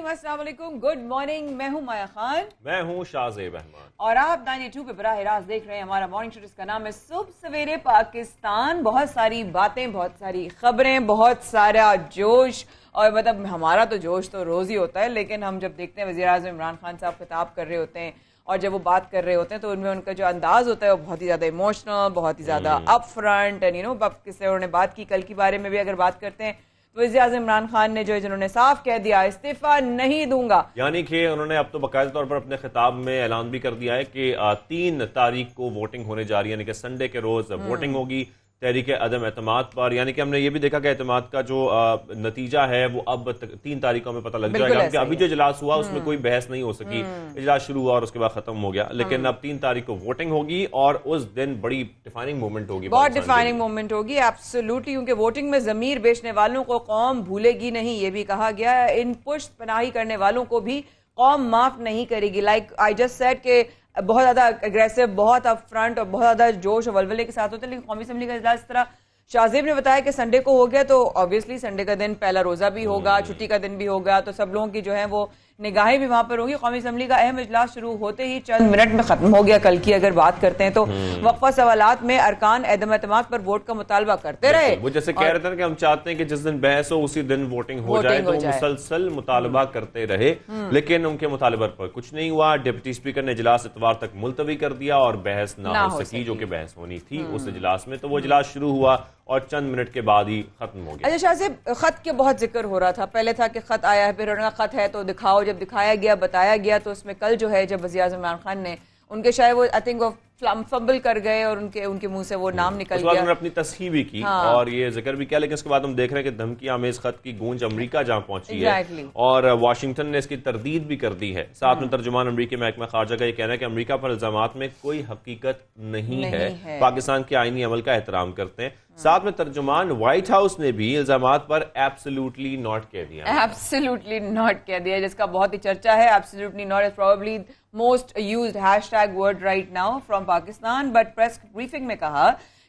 अस्सलाम वालेकुम, good morning. मैं हूं माया खान, मैं हूं शाहजेब रहमान और आप 92 पे बराह रास्त देख रहे हैं हमारा मॉर्निंग शो जिसका नाम है सुबह सवेरे पाकिस्तान। बहुत सारी बातें, बहुत सारी खबरें, बहुत सारा जोश। और मतलब हमारा तो जोश तो रोज ही होता है, लेकिन हम जब देखते हैं वज़ीर आज़म इमरान खान साहब खिताब कर रहे होते हैं और जब वो बात कर रहे होते हैं तो उनमें उनका जो अंदाज होता है वो बहुत ही ज्यादा इमोशनल, बहुत ही ज्यादा अप फ्रंट एंड अब किससे उन्होंने बात की कल के बारे में भी अगर बात करते हैं तो वज़ीर आज़म इमरान खान ने जो है जिन्होंने साफ कह दिया इस्तीफा नहीं दूंगा, यानी कि उन्होंने अब तो बाकायदा तौर पर अपने खिताब में ऐलान भी कर दिया है कि 3 तारीख को वोटिंग होने जा रही है, यानी कि संडे के रोज वोटिंग होगी तहरीक अदम एतमाद पर। यानी कि हमने ये भी देखा कि एतमाद का जो नतीजा है वो अब 3 तारीखों में पता लग जाएगा, क्योंकि अभी जो इजलास हुआ उसमें कोई बहस नहीं हो सकी। इजलास शुरू हुआ और उसके बाद खत्म हो गया, लेकिन अब 3 तारीख को वोटिंग होगी और उस दिन बड़ी डिफाइनिंग मोमेंट होगी, बहुत डिफाइनिंग मोमेंट होगी एब्सोल्युटली, क्योंकि वोटिंग में जमीर बेचने वालों को कौम भूलेगी नहीं, ये भी कहा गया है। इन पुष्ट पनाही करने वालों को भी कौम माफ नहीं करेगी। लाइक आई जस्ट सेड के बहुत ज्यादा अग्रेसिव, बहुत अप फ्रंट और बहुत ज्यादा जोश और वलवले के साथ होते हैं। लेकिन कौमी असम्बली का इजलास इस तरह शाहजेब ने बताया कि संडे को हो गया तो ऑब्वियसली संडे का दिन पहला रोजा भी होगा, छुट्टी का दिन भी होगा, तो सब लोगों की जो है वो निगाहें भी वहां पर होगी। कौमी असम्बली का अहम इजलास शुरू होते ही चंद मिनट में खत्म हो गया। कल की अगर बात करते हैं तो वक्फा सवालात में अरकान एदम एतमाद पर वोट का मुतालबा करते रहे। वो जैसे कह रहे थे कि हम चाहते हैं कि जिस दिन बहस हो उसी दिन वोटिंग हो जाए, तो मुसलसल मुतालबा करते रहे, लेकिन उनके मुतालबा पर कुछ नहीं हुआ। डिप्टी स्पीकर ने इजलास इतवार तक मुलतवी कर दिया और बहस ना हो सकी, जो कि बहस होनी थी उस इजलास में। तो वो इजलास शुरू हुआ और चंद मिनट के बाद ही खत्म हो गया। अच्छा शाहजेब, खत के बहुत जिक्र हो रहा था, पहले था कि खत आया है, फिर उन्होंने खत है तो दिखाओ, जब दिखाया गया बताया गया, तो उसमें कल जो है जब वज़ीर आज़म इमरान खान ने उनके शायद वो आई थिंक वो फंबल कर गए और उनके मुंह से वो नाम निकल गया। उन्होंने अपनी तस्हीह भी की और ये जिक्र भी किया, लेकिन उसके बाद हम देख रहे हैं कि धमकी आमेज खत की गूंज अमेरिका जहां पहुंची है और वाशिंगटन ने इसकी तरदीद भी कर दी है। साथ में तर्जुमान अमेरिकी महकमा खारजा का ये कहना है कि अमेरिका पर इल्जामात में कोई हकीकत नहीं है, पाकिस्तान के आईनी अमल का एहतराम करते हैं। साथ में तर्जुमान व्हाइट हाउस ने भी इल्जामात पर एब्सोल्युटली नॉट कह दिया, एब्सोल्युटली नॉट कह दिया, जिसका बहुत ही चर्चा है। Absolutely not is probably most used hashtag word right now from Pakistan. But press briefing में कहा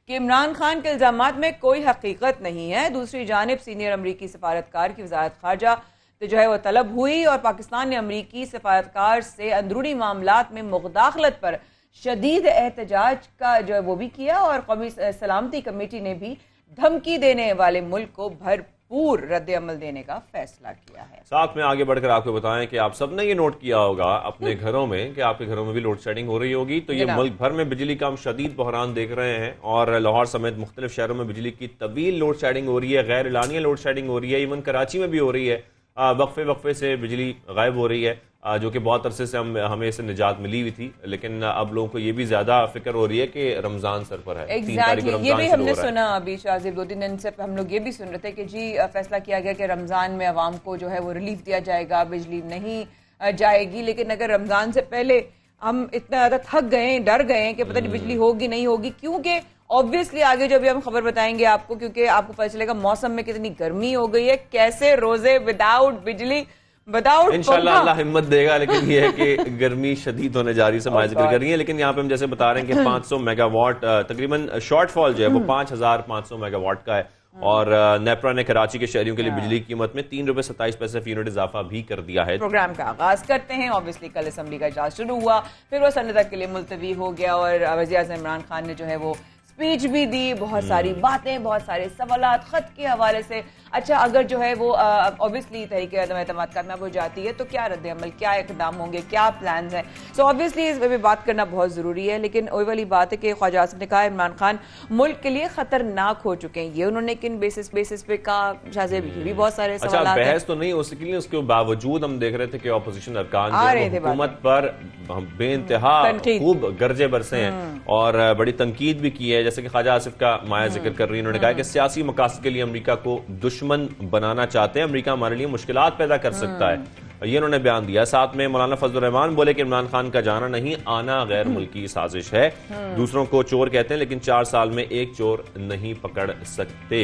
कि इमरान खान के इल्जामात में कोई हकीकत नहीं है। दूसरी जानिब सीनियर अमरीकी सफारतकार की वजारत खारजा तो जो है वो तलब हुई और पाकिस्तान ने अमरीकी सफारतकार से अंदरूनी मामलात में मुदाखलत पर शदीद एहतजाज का जो है वो भी किया और कौमी सलामती कमेटी ने भी धमकी देने वाले मुल्क को भरपूर रद्द अमल देने का फैसला किया है। साथ में आगे बढ़कर आपको बताएं कि आप सबने ये नोट किया होगा अपने घरों में कि आपके घरों में भी लोड शेडिंग हो रही होगी। तो ये मुल्क भर में बिजली का हम शदीद बहरान देख रहे हैं और लाहौर समेत मुख्तलिफ शहरों में बिजली की तवील लोड शेडिंग हो रही है, गैर एलानिया लोड शेडिंग हो रही है, इवन कराची में भी हो रही है। वक्फे से बिजली गायब हो रही है, जो कि बहुत अरसे से हमें इससे निजात मिली हुई थी, लेकिन अब लोगों को ये भी ज्यादा फिक्र हो रही है कि रमजान सर पर है। Exactly. ये भी हमने सुना अभी शाहजेब, 2-3 दिन से हम लोग ये भी सुन रहे थे कि जी फैसला किया गया कि रमजान में अवाम को जो है वो रिलीफ दिया जाएगा, बिजली नहीं जाएगी। लेकिन अगर रमजान से पहले हम इतना ज्यादा थक गए, डर गए कि पता नहीं बिजली होगी नहीं होगी, क्योंकि ऑब्वियसली आगे जो भी हम खबर बताएंगे आपको, क्योंकि आपको पता चलेगा मौसम में कितनी गर्मी हो गई है, कैसे रोजे विदाउट बिजली इंशाल्लाह अल्लाह हिम्मत देगा। लेकिन ये है कि गर्मी शदीद होने जा रही है, समाज जिक्र कर रही है। लेकिन यहाँ पे हम जैसे बता रहे हैं कि 500 मेगावाट तकरीबन शॉर्टफॉल जो है वो 5500 मेगावाट का है और नेपरा ने कराची के शहरियों के लिए बिजली की कीमत में 3 रुपए 27 पैसे फी यूनिट इजाफा भी कर दिया है। प्रोग्राम का आगाज करते हैं। ऑब्वियसली कल असम्बली का इजलास शुरू हुआ, फिर वो संडे तक के लिए मुलतवी हो गया और वज़ीर आज़म इमरान खान ने जो है वो स्पीच भी दी, बहुत सारी बातें, बहुत सारे सवालात खत के हवाले से। अच्छा, अगर जो है वो ऑब्वियसली तहरीक अदम एतमाद कामयाब हो जाती है तो क्या रद्द-ए-अमल, क्या इक़दाम होंगे, क्या प्लान्स हैं। सो ऑब्वियसली इस पे बात करना बहुत जरूरी है। लेकिन वही वाली बात है कि ख्वाजा आसिफ ने कहा इमरान खान मुल्क के लिए खतरनाक हो चुके हैं। ये उन्होंने किन बेसिस पे कहा शाहजेब, ये भी बहुत सारे सवाल। बहस तो नहीं हो सकी, उसके बावजूद हम देख रहे थे कि ऑपोजिशन अरकान हुकूमत पर बेइंतहा खूब गर्जे बरसे हैं और बड़ी तनकीद भी की है। जैसे कि ख्वाजा आसिफ का माया जिक्र कर रही है, उन्होंने कहा कि सियासी मकासद के लिए अमेरिका को दुश्मन बनाना चाहते हैं, अमेरिका हमारे लिए मुश्किलात पैदा कर सकता है, ये उन्होंने बयान दिया। साथ में मौलाना फजलुर रहमान बोले कि इमरान खान का जाना नहीं आना गैर मुल्की साजिश है। दूसरों को चोर कहते हैं लेकिन 4 साल में एक चोर नहीं पकड़ सकते,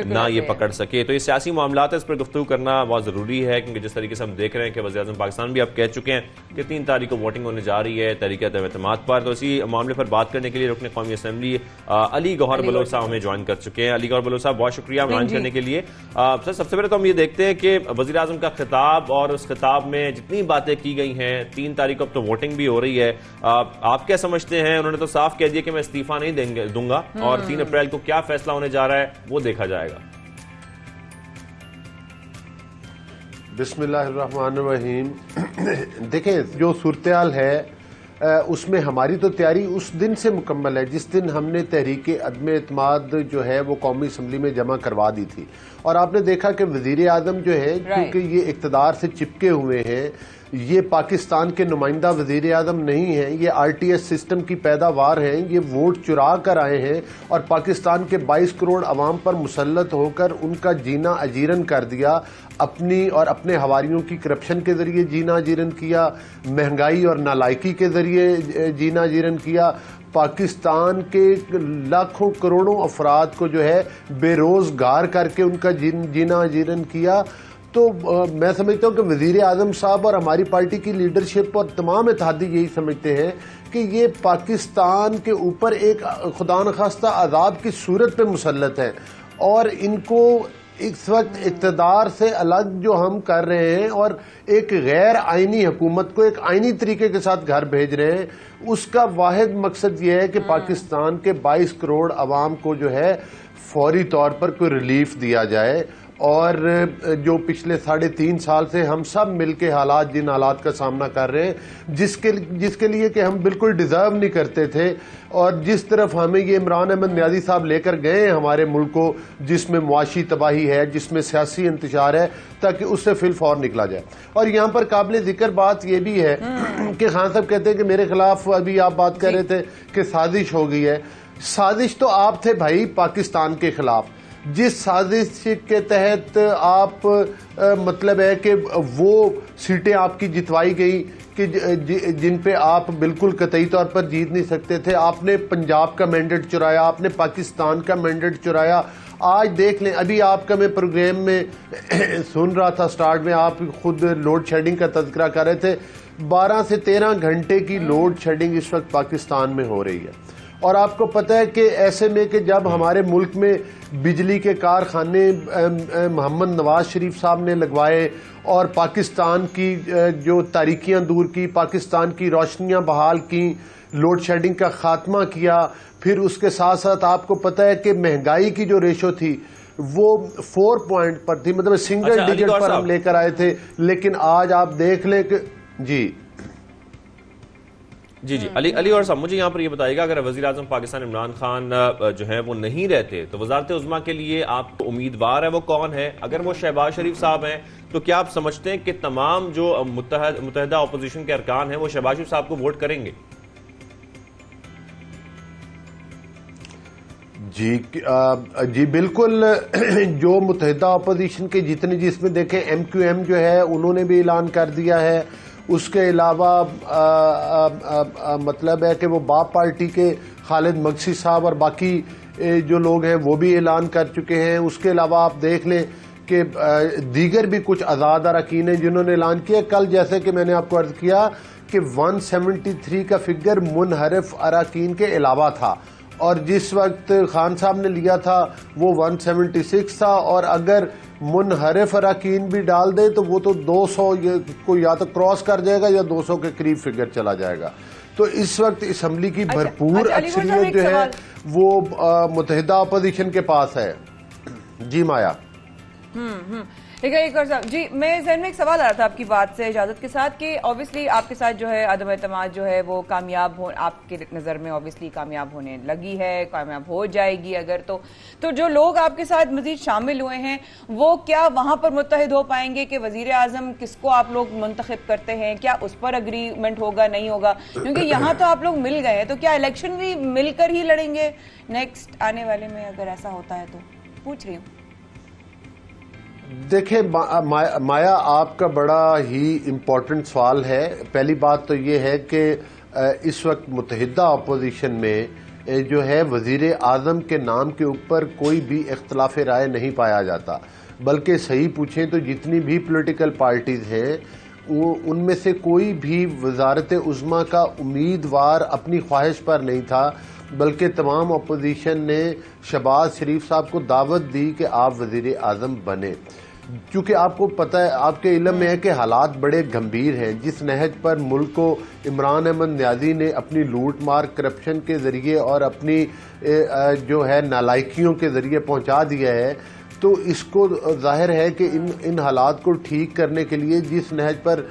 ना ये पकड़ सके। तो ये सियासी मामला है, इस पर गुफ्तगू करना बहुत जरूरी है, क्योंकि जिस तरीके से हम देख रहे हैं कि वज़ीर आज़म पाकिस्तान भी अब कह चुके हैं कि 3 तारीख को वोटिंग होने जा रही है तहरीक अदम एतमाद पर। तो इसी मामले पर बात करने के लिए रुकने कौमी असम्बली अली गौहर बलोच साहब हमें ज्वाइन कर चुके हैं। अली गौहर बलोच साहब बहुत शुक्रिया ज्वाइन करने के लिए। सबसे पहले तो हम ये देखते हैं कि वज़ीर आज़म का खिताब और उस प्रस्ताव में जितनी बातें की गई हैं, 3 तारीख को अब तो वोटिंग भी हो रही है, आप क्या समझते हैं? उन्होंने तो साफ कह दिया कि मैं इस्तीफा नहीं दूंगा और 3 अप्रैल को क्या फैसला होने जा रहा है वो देखा जाएगा। बिस्मिल्लाहिर्रहमानिर्रहीम। देखें, जो सूरत-ए-हाल है उसमें हमारी तो तैयारी उस दिन से मुकम्मल है जिस दिन हमने तहरीक अदम एतमाद जो है वो कौमी असम्बली में जमा करवा दी थी। और आपने देखा कि वज़ीर आज़म जो है, क्योंकि ये इक़्तिदार से चिपके हुए हैं, ये पाकिस्तान के नुमाइंदा वज़ीर आज़म नहीं हैं, ये RTS सिस्टम की पैदावार हैं, ये वोट चुरा कर आए हैं और पाकिस्तान के 22 करोड़ अवाम पर मुसल्लत होकर उनका जीना अजीरन कर दिया। अपनी और अपने हवारियों की करप्शन के ज़रिए जीना अजीरन किया, महंगाई और नालायकी के ज़रिए जीना अजीरन किया, पाकिस्तान के लाखों करोड़ों अफराद को जो है बेरोज़गार करके उनका जीना अजीरन किया। तो मैं समझता हूँ कि वज़ीर आज़म साहब और हमारी पार्टी की लीडरशिप और तमाम इत्तेहादी यही समझते हैं कि ये पाकिस्तान के ऊपर एक खुदा न खास्ता अज़ाब की सूरत पे मुसल्लत है और इनको इस वक्त इक़्तिदार से अलग जो हम कर रहे हैं और एक गैर आइनी हुकूमत को एक आइनी तरीके के साथ घर भेज रहे हैं, उसका वाहिद मकसद ये है कि पाकिस्तान के 22 करोड़ अवाम को जो है फौरी तौर पर कोई रिलीफ दिया जाए। और जो पिछले 3.5 साल से हम सब मिलके जिन हालात का सामना कर रहे हैं, जिसके लिए कि हम बिल्कुल डिज़र्व नहीं करते थे, और जिस तरफ हमें ये इमरान अहमद न्याजी साहब लेकर गए हैं हमारे मुल्क को, जिसमें मुआशी तबाही है, जिसमें सियासी इंतशार है, ताकि उससे फिलफौर निकला जाए। और यहाँ पर काबिल जिक्र बात यह भी है कि खान साहब कहते हैं कि मेरे खिलाफ, अभी आप बात कर रहे थे कि साजिश हो गई है। साजिश तो आप थे भाई पाकिस्तान के खिलाफ, जिस साजिश के तहत आप मतलब है कि वो सीटें आपकी जितवाई गई कि जिन पे आप बिल्कुल कतई तौर पर जीत नहीं सकते थे। आपने पंजाब का मैंडेट चुराया, आपने पाकिस्तान का मैंडेट चुराया। आज देख लें, अभी आपका मैं प्रोग्राम में सुन रहा था, स्टार्ट में आप खुद लोड शेडिंग का तज़किरा कर रहे थे। 12 से 13 घंटे की लोड शेडिंग इस वक्त पाकिस्तान में हो रही है। और आपको पता है कि ऐसे में कि जब हमारे मुल्क में बिजली के कारखाने मोहम्मद नवाज शरीफ साहब ने लगवाए और पाकिस्तान की जो तारीकियां दूर की, पाकिस्तान की रोशनियां बहाल की, लोड शेडिंग का खात्मा किया, फिर उसके साथ साथ आपको पता है कि महंगाई की जो रेशो थी वो 4 पॉइंट पर थी, मतलब सिंगल डिजिट पर हम लेकर आए थे। लेकिन आज आप देख लें कि जी अली और साहब, मुझे यहाँ पर ये बताइएगा, अगर वज़ीर आज़म पाकिस्तान इमरान खान जो है वो नहीं रहते तो वज़ारत उज़्मा के लिए आप उम्मीदवार है वो कौन है? अगर वो शहबाज शरीफ साहब हैं तो क्या आप समझते हैं कि तमाम जो मुत्तहदा अपोजिशन के अरकान हैं वो शहबाज शरीफ साहब को वोट करेंगे? जी बिल्कुल। जो मुत्तहदा अपोजिशन के जितने, जिसमें देखें MQM जो है उन्होंने भी ऐलान कर दिया है, उसके अलावा मतलब है कि वो बाप पार्टी के खालिद मगसी साहब और बाकी जो लोग हैं वो भी ऐलान कर चुके हैं। उसके अलावा आप देख लें कि दीगर भी कुछ आज़ाद अरकान हैं जिन्होंने ऐलान किया। कल जैसे कि मैंने आपको अर्ज किया कि 173 का फिगर मुनहरिफ अरकान के अलावा था, और जिस वक्त खान साहब ने लिया था वो 176 था, और अगर मुनहरिफ अरकान भी डाल दे तो वो तो 200 को या तो क्रॉस कर जाएगा या 200 के करीब फिगर चला जाएगा। तो इस वक्त असम्बली की भरपूर अक्सरियत जो है वो मुत्तहिदा अपोजिशन के पास है। जी माया। ठीक है, एक और साहब जी, मैं ज़हन में एक सवाल आ रहा था आपकी बात से इजाज़त के साथ कि ऑब्वियसली आपके साथ जो है अदम एतमाद जो है वो कामयाब हो, आपके नज़र में ऑब्वियसली कामयाब होने लगी है, कामयाब हो जाएगी अगर तो जो लोग आपके साथ मजीद शामिल हुए हैं वो क्या वहाँ पर मुत्तहिद हो पाएंगे कि वज़ीर आज़म किसको आप लोग मुंतखब करते हैं? क्या उस पर अग्रीमेंट होगा, नहीं होगा? क्योंकि यहाँ तो आप लोग मिल गए हैं, तो क्या इलेक्शन भी मिलकर ही लड़ेंगे नेक्स्ट आने वाले में? अगर ऐसा होता है तो पूछ रही हूँ। देखिए माया, आपका बड़ा ही इम्पोर्टेंट सवाल है। पहली बात तो ये है कि इस वक्त मुत्तहिदा अपोजिशन में जो है वज़ीर आज़म के नाम के ऊपर कोई भी इख्तलाफ राय नहीं पाया जाता, बल्कि सही पूछें तो जितनी भी पॉलिटिकल पार्टीज़ हैं वो उनमें से कोई भी वज़ारत उज़्मा का उम्मीदवार अपनी ख्वाहिश पर नहीं था, बल्कि तमाम अपोजिशन ने शहबाज शरीफ साहब को दावत दी कि आप वज़ीर आज़म बने। क्योंकि आपको पता है, आपके इल्म में है कि हालात बड़े गंभीर हैं। जिस नहज पर मुल्क को इमरान अहमद न्याजी ने अपनी लूट मार, करप्शन के जरिए और अपनी जो है नालायकियों के जरिए पहुंचा दिया है, तो इसको जाहिर है कि इन हालात को ठीक करने के लिए जिस नहज पर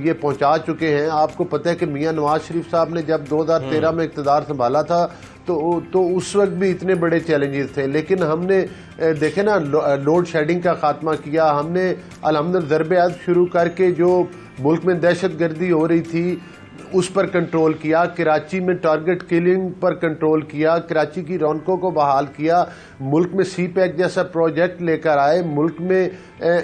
ये पहुंचा चुके हैं। आपको पता है कि मियां नवाज शरीफ साहब ने जब 2013 में इक़्तिदार संभाला था तो उस वक्त भी इतने बड़े चैलेंजेस थे, लेकिन हमने देखे ना, लोड शेडिंग का खात्मा किया हमने, अल्हम्दुलिल्लाह ज़रब-ए-अज़्ब शुरू करके जो मुल्क में दहशतगर्दी हो रही थी उस पर कंट्रोल किया, कराची में टारगेट किलिंग पर कंट्रोल किया, कराची की रौनकों को बहाल किया, मुल्क में सी पैक जैसा प्रोजेक्ट लेकर आए, मुल्क में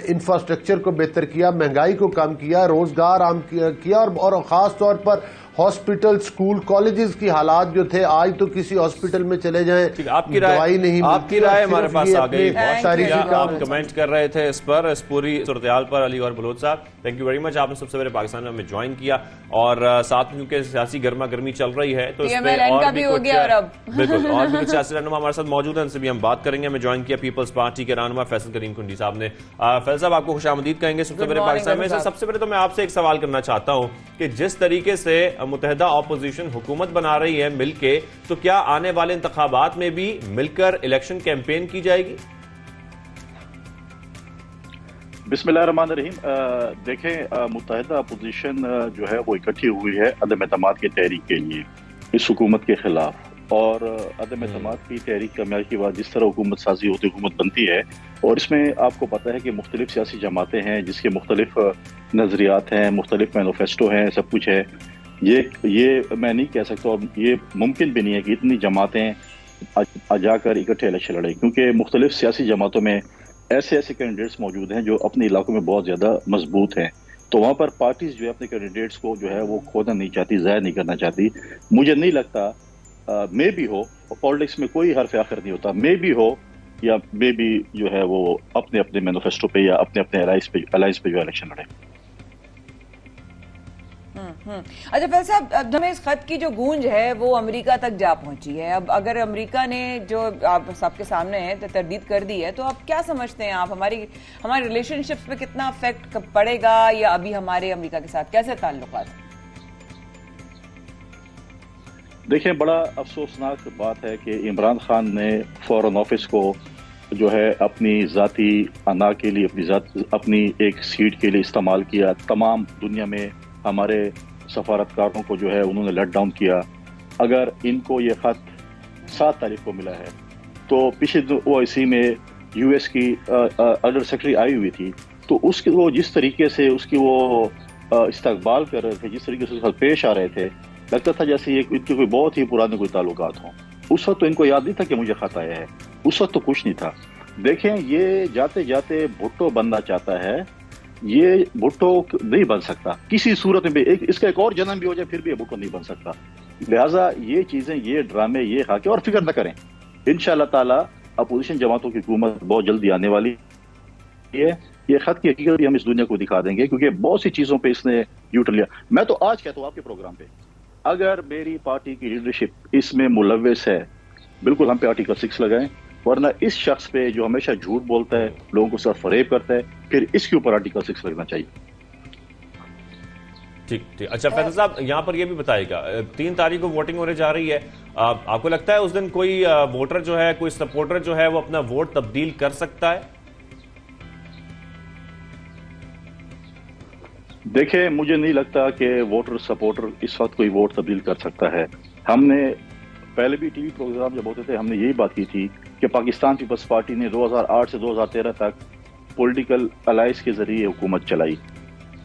इंफ्रास्ट्रक्चर को बेहतर किया, महंगाई को कम किया, रोजगार आम किया और ख़ास तौर पर हॉस्पिटल, स्कूल, कॉलेजेस की हालात जो थे, आज तो किसी हॉस्पिटल में चले जाएं दवाई नहीं, आपकी राय हमारे पास आ गई। सारी आप कमेंट कर रहे थे इस पूरी सूरत-ए-हाल पर। अली और बलोच साहब, थैंक यू वेरी मच, आपने सबसे पहले पाकिस्तान में हमें ज्वाइन किया और साथ में क्योंकि सियासी गर्मा गर्मी चल रही है तो इस पे और भी कुछ बिल्कुल और भी कुछ सियासी रहनुमा हमारे साथ मौजूद है, उनसे भी हम बात करेंगे। हमें ज्वाइन किया पीपल्स पार्टी के रहनुमा फैसल करीम कुंडी साहब ने। फैसल साहब, आपको खुशामदीद कहेंगे सबसे पहले पाकिस्तान में। सबसे पहले तो मैं आपसे एक सवाल करना चाहता हूं कि जिस तरीके से मुत्तहिदा ऑपोजिशन हुकूमत बना रही है मिलके, तो क्या आने वाले इंतखाबात में भी मिलकर इलेक्शन कैंपेन की जाएगी? बिस्मिल्लाहिर्रहमानिर्रहीम। देखें, मुत्तहिदा अपोजिशन जो है वो इकट्ठी हुई है अदम एतमाद की तहरीक के लिए इस हुकूमत के खिलाफ, और अदम एतमाद की तहरीक कामयाबी के बाद जिस तरह हुकूमत साजी होती हुकूमत बनती है, और इसमें आपको पता है कि मुख्तलिफ सियासी जमातें हैं जिसके मुख्तलिफ नज़रियात हैं, मुख्तलिफ मैनिफेस्टो हैं, सब कुछ है। ये मैं नहीं कह सकता और ये मुमकिन भी नहीं है कि इतनी जमातें जाकर इकट्ठे इलेक्शन लड़ें, क्योंकि मुख्तलिफ सियासी जमातों में ऐसे ऐसे कैंडिडेट्स मौजूद हैं जो अपने इलाकों में बहुत ज़्यादा मजबूत हैं। तो वहाँ पर पार्टीज जो है अपने कैंडिडेट्स को जो है वो खोना नहीं चाहती, ज़ाहिर नहीं करना चाहती। मुझे नहीं लगता, मे भी हो, पॉलिटिक्स में कोई हर्फ आखिर नहीं होता, मे भी हो या मे भी जो है वो अपने अपने मैनिफेस्टो पे या अपने अपने अलायंस पे जो इलेक्शन लड़े। अच्छा फैसल साहब, अब हमें इस खत की जो गूंज है वो अमेरिका तक जा पहुंची है। अब अगर अमेरिका ने जो आप सबके सामने है तो तरदीद कर दी है, तो आप क्या समझते हैं, आप हमारी रिलेशनशिप्स पे कितना इफेक्ट पड़ेगा, या अभी हमारे अमेरिका के साथ कैसे ताल्लुकात? देखिए, बड़ा अफसोसनाक बात है कि इमरान खान ने फॉरेन ऑफिस को जो है अपनी ज़ाती अना के लिए, अपनी एक सीट के लिए इस्तेमाल किया। तमाम दुनिया में हमारे सफारतकारों को जो है उन्होंने लेट डाउन किया। अगर इनको ये ख़त 7 तारीख को मिला है, तो पिछले OIC में US की अंडर सेक्रेटरी आई हुई थी, तो उसके वो जिस तरीके से उसकी वो इस्तकबाल कर रहे थे, जिस तरीके से उसके साथ पेश आ रहे थे, लगता था जैसे ये इनके कोई बहुत ही पुराने कोई ताल्लुकात हों। उस वक्त तो इनको याद नहीं था कि मुझे खत आया है, उस वक्त तो कुछ नहीं था। देखें, ये जाते जाते भुट्टो बनना चाहता है, ये भुट्टो नहीं बन सकता किसी सूरत में भी। इसका एक और जन्म भी हो जाए फिर भी ये भुट्टो नहीं बन सकता। लिहाजा ये चीजें, ये ड्रामे, ये खाके, और फिक्र न करें, इंशाअल्लाह ताला अपोजिशन जमातों की हुकूमत बहुत जल्दी आने वाली है। ये खत की हकीकत भी हम इस दुनिया को दिखा देंगे, क्योंकि बहुत सी चीजों पे इसने यूटर्न लिया। मैं तो आज कहता हूँ आपके प्रोग्राम पे, अगर मेरी पार्टी की लीडरशिप इसमें मुलव्वस है, बिल्कुल हम पे आर्टिकल 6 लगाएं, वरना इस शख्स पे जो हमेशा झूठ बोलता है, लोगों को सिर्फ फरेब करता है, फिर इसके ऊपर आर्टिकल 6 लगना चाहिए। ठीक ठीक। अच्छा फैसल साहब, यहाँ पर यह भी बताइएगा, 3 तारीख को वोटिंग होने जा रही है, आपको लगता है उस दिन कोई वोटर जो है, कोई सपोर्टर जो है वो अपना वोट तब्दील कर सकता है? देखें, मुझे नहीं लगता कि वोटर सपोर्टर इस वक्त कोई वोट तब्दील कर सकता है। हमने पहले भी टीवी प्रोग्राम जब होते थे, हमने यही बात की थी कि पाकिस्तान पीपल्स पार्टी ने 2008 से 2013 तक पॉलिटिकल अलायंस के जरिए हुकूमत चलाई।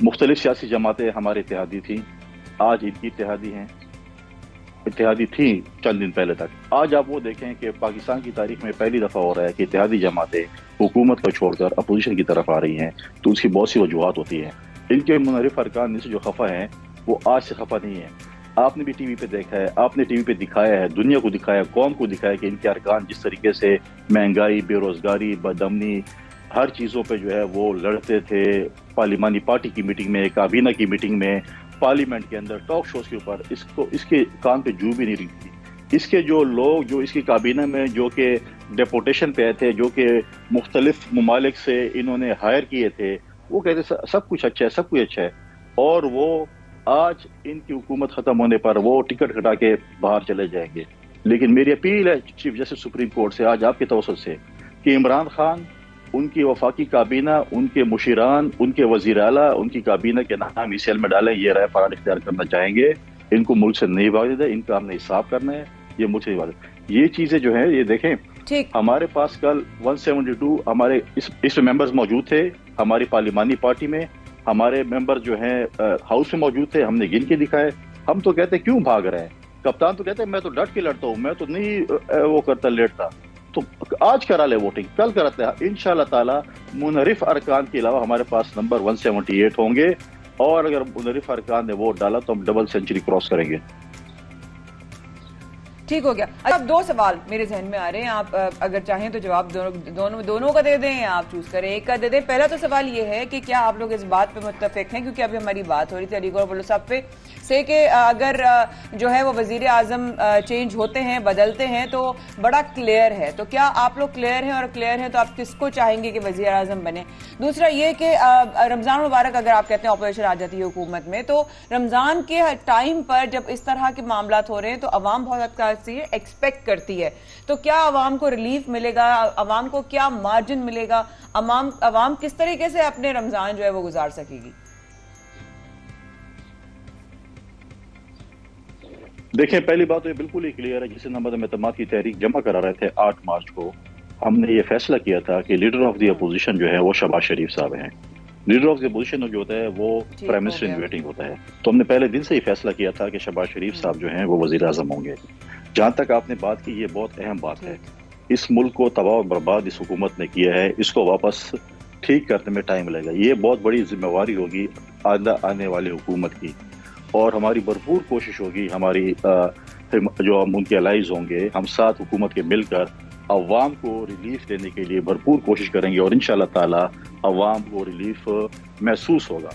मुख्तलिफ सियासी जमातें हमारे इत्तेहादी थी, आज इनकी इत्तेहादी थी चंद दिन पहले तक। आज आप वो देखें कि पाकिस्तान की तारीख में पहली दफ़ा हो रहा है कि इत्तेहादी जमातें हुकूमत को छोड़कर अपोजिशन की तरफ आ रही हैं, तो उसकी बहुत सी वजूहत होती हैं। इनके मुनरिफ अरकान से जो खफा हैं वो आज से खफा नहीं है। आपने भी टीवी पे देखा है, आपने टीवी पे दिखाया है, दुनिया को दिखाया, कौम को दिखाया कि इनके अरकान जिस तरीके से महंगाई, बेरोजगारी, बदअमनी, हर चीज़ों पे जो है वो लड़ते थे। पार्लिमानी पार्टी की मीटिंग में, काबीना की मीटिंग में, पार्लियामेंट के अंदर, टॉक शोज के ऊपर इसके कान पे जू भी नहीं रही थी। इसके जो लोग जो इसकी काबीना में जो कि डेपुटेशन पे आए थे, जो कि मुख्तलिफ ममालिक से इन्होंने हायर किए थे, वो कहते सब कुछ अच्छा है, सब कुछ अच्छा है। और वो आज इनकी हुकूमत खत्म होने पर वो टिकट कटा के बाहर चले जाएंगे। लेकिन मेरी अपील है चीफ जस्टिस सुप्रीम कोर्ट से आज आपके तवज्जुह से कि इमरान खान, उनकी वफाकी काबीना, उनके मुशीरान, उनके वजीर आला उनकी काबीना के नाम इस सेल में डालें। ये राय फरार इख्तियार करना चाहेंगे। इनको मुल्क से नहीं भागने दें, इनका हमने हिसाब करना है, ये मुल्क से भागने। ये चीजें जो है ये देखें, हमारे पास कल 172 हमारे इस मेंबर्स मौजूद थे हमारी पार्लिमानी पार्टी में, हमारे मेंबर जो हैं हाउस में मौजूद थे, हमने गिन के दिखाए। हम तो कहते क्यों भाग रहे हैं, कप्तान तो कहते हैं मैं तो डट के लड़ता हूँ, मैं तो नहीं वो करता लेटता। तो आज करा ले वोटिंग, कल कराते हैं इंशाल्लाह ताला। मुनरिफ अरकान के अलावा हमारे पास नंबर 178 होंगे, और अगर मुनरिफ अरकान ने वोट डाला तो हम डबल सेंचुरी क्रॉस करेंगे। ठीक हो गया। अब दो सवाल मेरे जहन में आ रहे हैं, आप अगर चाहें तो जवाब दोनों का दे दें, आप चूज करें, एक का दे दें। पहला तो सवाल ये है कि क्या आप लोग इस बात पे मुत्तफिक हैं, क्योंकि अभी हमारी बात हो रही थी अलीगढ़ बल्लो साहब पे से कि अगर जो है वो वजीर आजम चेंज होते हैं, बदलते हैं तो बड़ा क्लियर है, तो क्या आप लोग क्लियर हैं, और क्लियर हैं तो आप किसको चाहेंगे कि वजीर आजम बने? दूसरा ये कि रमजान मुबारक अगर आप कहते हैं ऑपोजिशन आ जाती है हुकूमत में, तो रमजान के टाइम पर जब इस तरह के मामला हो रहे हैं तो अवाम बहुत एक्सपेक्ट करती है, तो क्या अवाम को रिलीफ मिलेगा, अवाम को क्या मार्जिन मिलेगा, अवाम किस तरीके से अपने रमजान जो है वो गुजार सकेगी? देखें, पहली बात तो ये बिल्कुल ही क्लियर है, जिस नंबर में तमाम की तहरीक जमा करा रहे थे 8 मार्च को, हमने ये फैसला किया था कि लीडर ऑफ द अपोजिशन जो है वो शहबाज शरीफ साहब हैं। लीडर ऑफ द अपोजिशन जो होता है वो प्राइम मिनिस्टर इन वेटिंग होता है। तो हमने पहले दिन से ही फैसला किया था कि शहबाज शरीफ साहब जो हैं वो वजीर आजम होंगे। जहां तक आपने बात की, ये बहुत अहम बात है। इस मुल्क को तबाह और बर्बाद इस हुकूमत ने किया है, इसको वापस ठीक करने में टाइम लगेगा। ये बहुत बड़ी जिम्मेवारी होगी आने वाली हुकूमत की, और हमारी भरपूर कोशिश होगी, हमारी जो हम उनके अलाइज होंगे, हम साथ हुकूमत के मिलकर अवाम को रिलीफ देने के लिए भरपूर कोशिश करेंगे, और इंशाल्लाह ताला अवाम को रिलीफ महसूस होगा।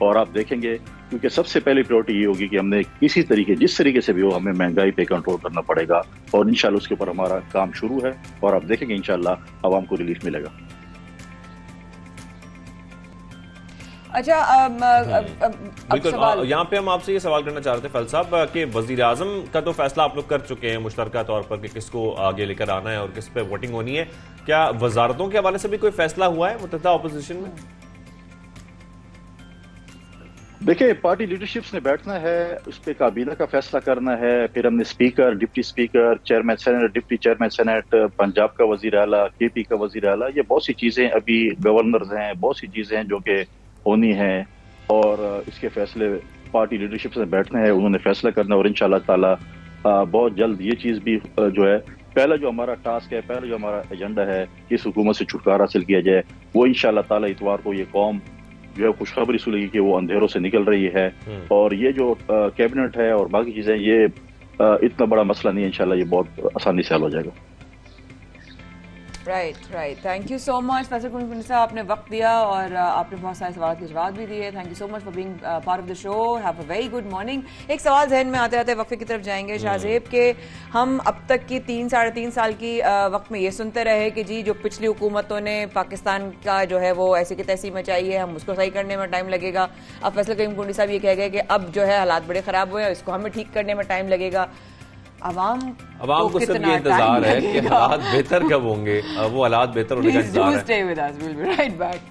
और आप देखेंगे, क्योंकि सबसे पहली प्रायोरिटी ये होगी कि हमने किसी तरीके, जिस तरीके से भी हो, हमें महंगाई पे कंट्रोल करना पड़ेगा, और इंशाल्लाह उसके ऊपर हमारा काम शुरू है, और आप देखेंगे इंशाल्लाह अवाम को रिलीफ मिलेगा। अच्छा, बिल्कुल, यहाँ पे हम आपसे ये सवाल करना चाह रहे थे फैसल साहब कि वजीर आजम का तो फैसला आप लोग कर चुके हैं मुश्तरका तौर पर कि किसको आगे लेकर आना है और किस पे वोटिंग होनी है, क्या वजारतों के हवाले से भी कोई फैसला हुआ है मुतहदा अपोजिशन में? देखिए, पार्टी लीडरशिप्स ने बैठना है, उस पर काबीना का फैसला करना है, फिर हमने speaker, deputy speaker, chairman senate, deputy chairman senate, Punjab का वजीर आला, केपी का वजीर आला, ये बहुत सी चीजें, अभी गवर्नर्स हैं, बहुत सी चीजें हैं जो कि होनी है, और इसके फैसले पार्टी लीडरशिप से बैठना है, उन्होंने फैसला करना है, और इंशाल्लाह ताला बहुत जल्द ये चीज भी जो है, पहला जो हमारा टास्क है, पहला जो हमारा एजेंडा है कि इस हुकूमत से छुटकारा हासिल किया जाए, वो इंशाल्लाह ताला इतवार को ये कौम जो है खुशखबरी सुनेगी कि वो अंधेरों से निकल रही है, और ये जो कैबिनेट है और बाकी चीजें, ये इतना बड़ा मसला नहीं है, इंशाल्लाह ये बहुत आसानी से हल हो जाएगा। Right, thank you so much Faisal कुंडी साहब, आपने वक्त दिया और आपने बहुत सारे सवाल के जवाब भी दिए। Thank you so much for being part of the show. Have a very good morning. एक सवाल जहन में आते आते वक्फे की तरफ जाएंगे शाहजेब के, हम अब तक की 3-3.5 साल की वक्त में ये सुनते रहे कि जी जो पिछली हुकूमतों ने पाकिस्तान का जो है वो ऐसी की तैसी मचाई है, हम उसको सही करने में टाइम लगेगा। अब फैसल करीम कुंडी साहब ये कह गए कि अब जो है हालात बड़े खराब हुए हैं, इसको हमें ठीक करने में टाइम लगेगा। अवाम को सिर्फ ये इंतजार है कि हालात बेहतर कब होंगे, वो हालात बेहतर होने का इंतजार है। Stay with us. We'll be right back.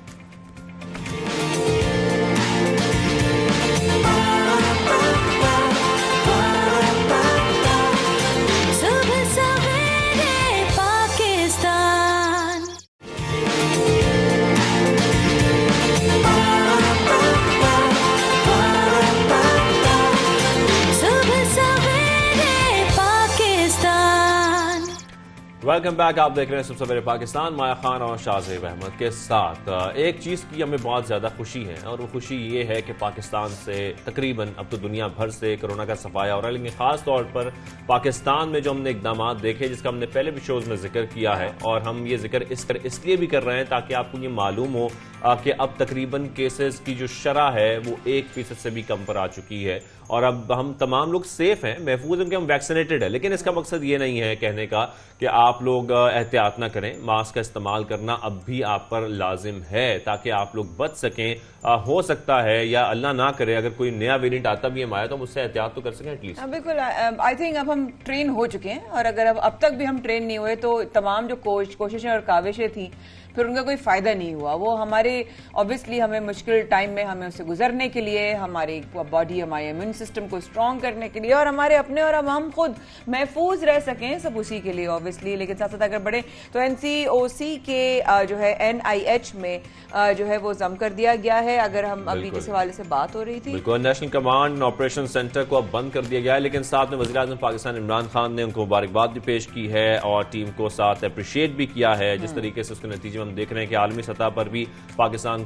Welcome back. आप देख रहे हैं सबसे सवेरे पाकिस्तान, माया खान और शाहजेब अहमद के साथ। एक चीज़ की हमें बहुत ज़्यादा खुशी है, और वो खुशी ये है कि पाकिस्तान से तकरीबन अब तो दुनिया भर से कोरोना का सफाया हो रहा है, लेकिन ख़ास तौर पर पाकिस्तान में जो हमने इकदाम देखे, जिसका हमने पहले भी शोज़ में जिक्र किया है, और हम ये जिक्र इसलिए भी कर रहे हैं ताकि आपको ये मालूम हो कि अब तकरीबन केसेस की जो शरह है वो 1% से भी कम पर आ चुकी है, और अब हम तमाम लोग सेफ हैं, महफूज हैं कि हम वैक्सीनेटेड हैं। लेकिन इसका मकसद ये नहीं है कहने का कि आप लोग एहतियात ना करें। मास्क का इस्तेमाल करना अब भी आप पर लाजिम है ताकि आप लोग बच सकें। हो सकता है या अल्लाह ना करे अगर कोई नया वेरिएंट आता भी हम आया तो हम उससे एहतियात तो कर सकें एटलीस्ट। बिल्कुल, आई थिंक अब हम ट्रेन हो चुके हैं, और अगर अब तक भी हम ट्रेन नहीं हुए तो तमाम जो कोशिशें और काविशें थी फिर उनका कोई फायदा नहीं हुआ। वो हमारे ऑब्वियसली हमें मुश्किल टाइम में हमें उससे गुजरने के लिए, हमारी बॉडी, हमारे इम्यून सिस्टम को स्ट्रांग करने के लिए, और हमारे अपने और हम खुद महफूज रह सकें, सब उसी के लिए ऑब्वियसली। लेकिन साथ साथ अगर बढ़े तो एनसीओसी के जो है NIH में जो है वो जम कर दिया गया है। अगर हम अभी जिस हवाले से बात हो रही थी, बिल्कुल, नेशनल कमांड ऑपरेशन सेंटर को अब बंद कर दिया गया है। लेकिन साथ में वज़ीर आज़म पाकिस्तान इमरान खान ने उनको मुबारकबाद भी पेश की है और टीम को साथ अप्रिशिएट भी किया है। जिस तरीके से उसके नतीजे हम देख रहे हैं कि आलमी सतह पर भी पाकिस्तान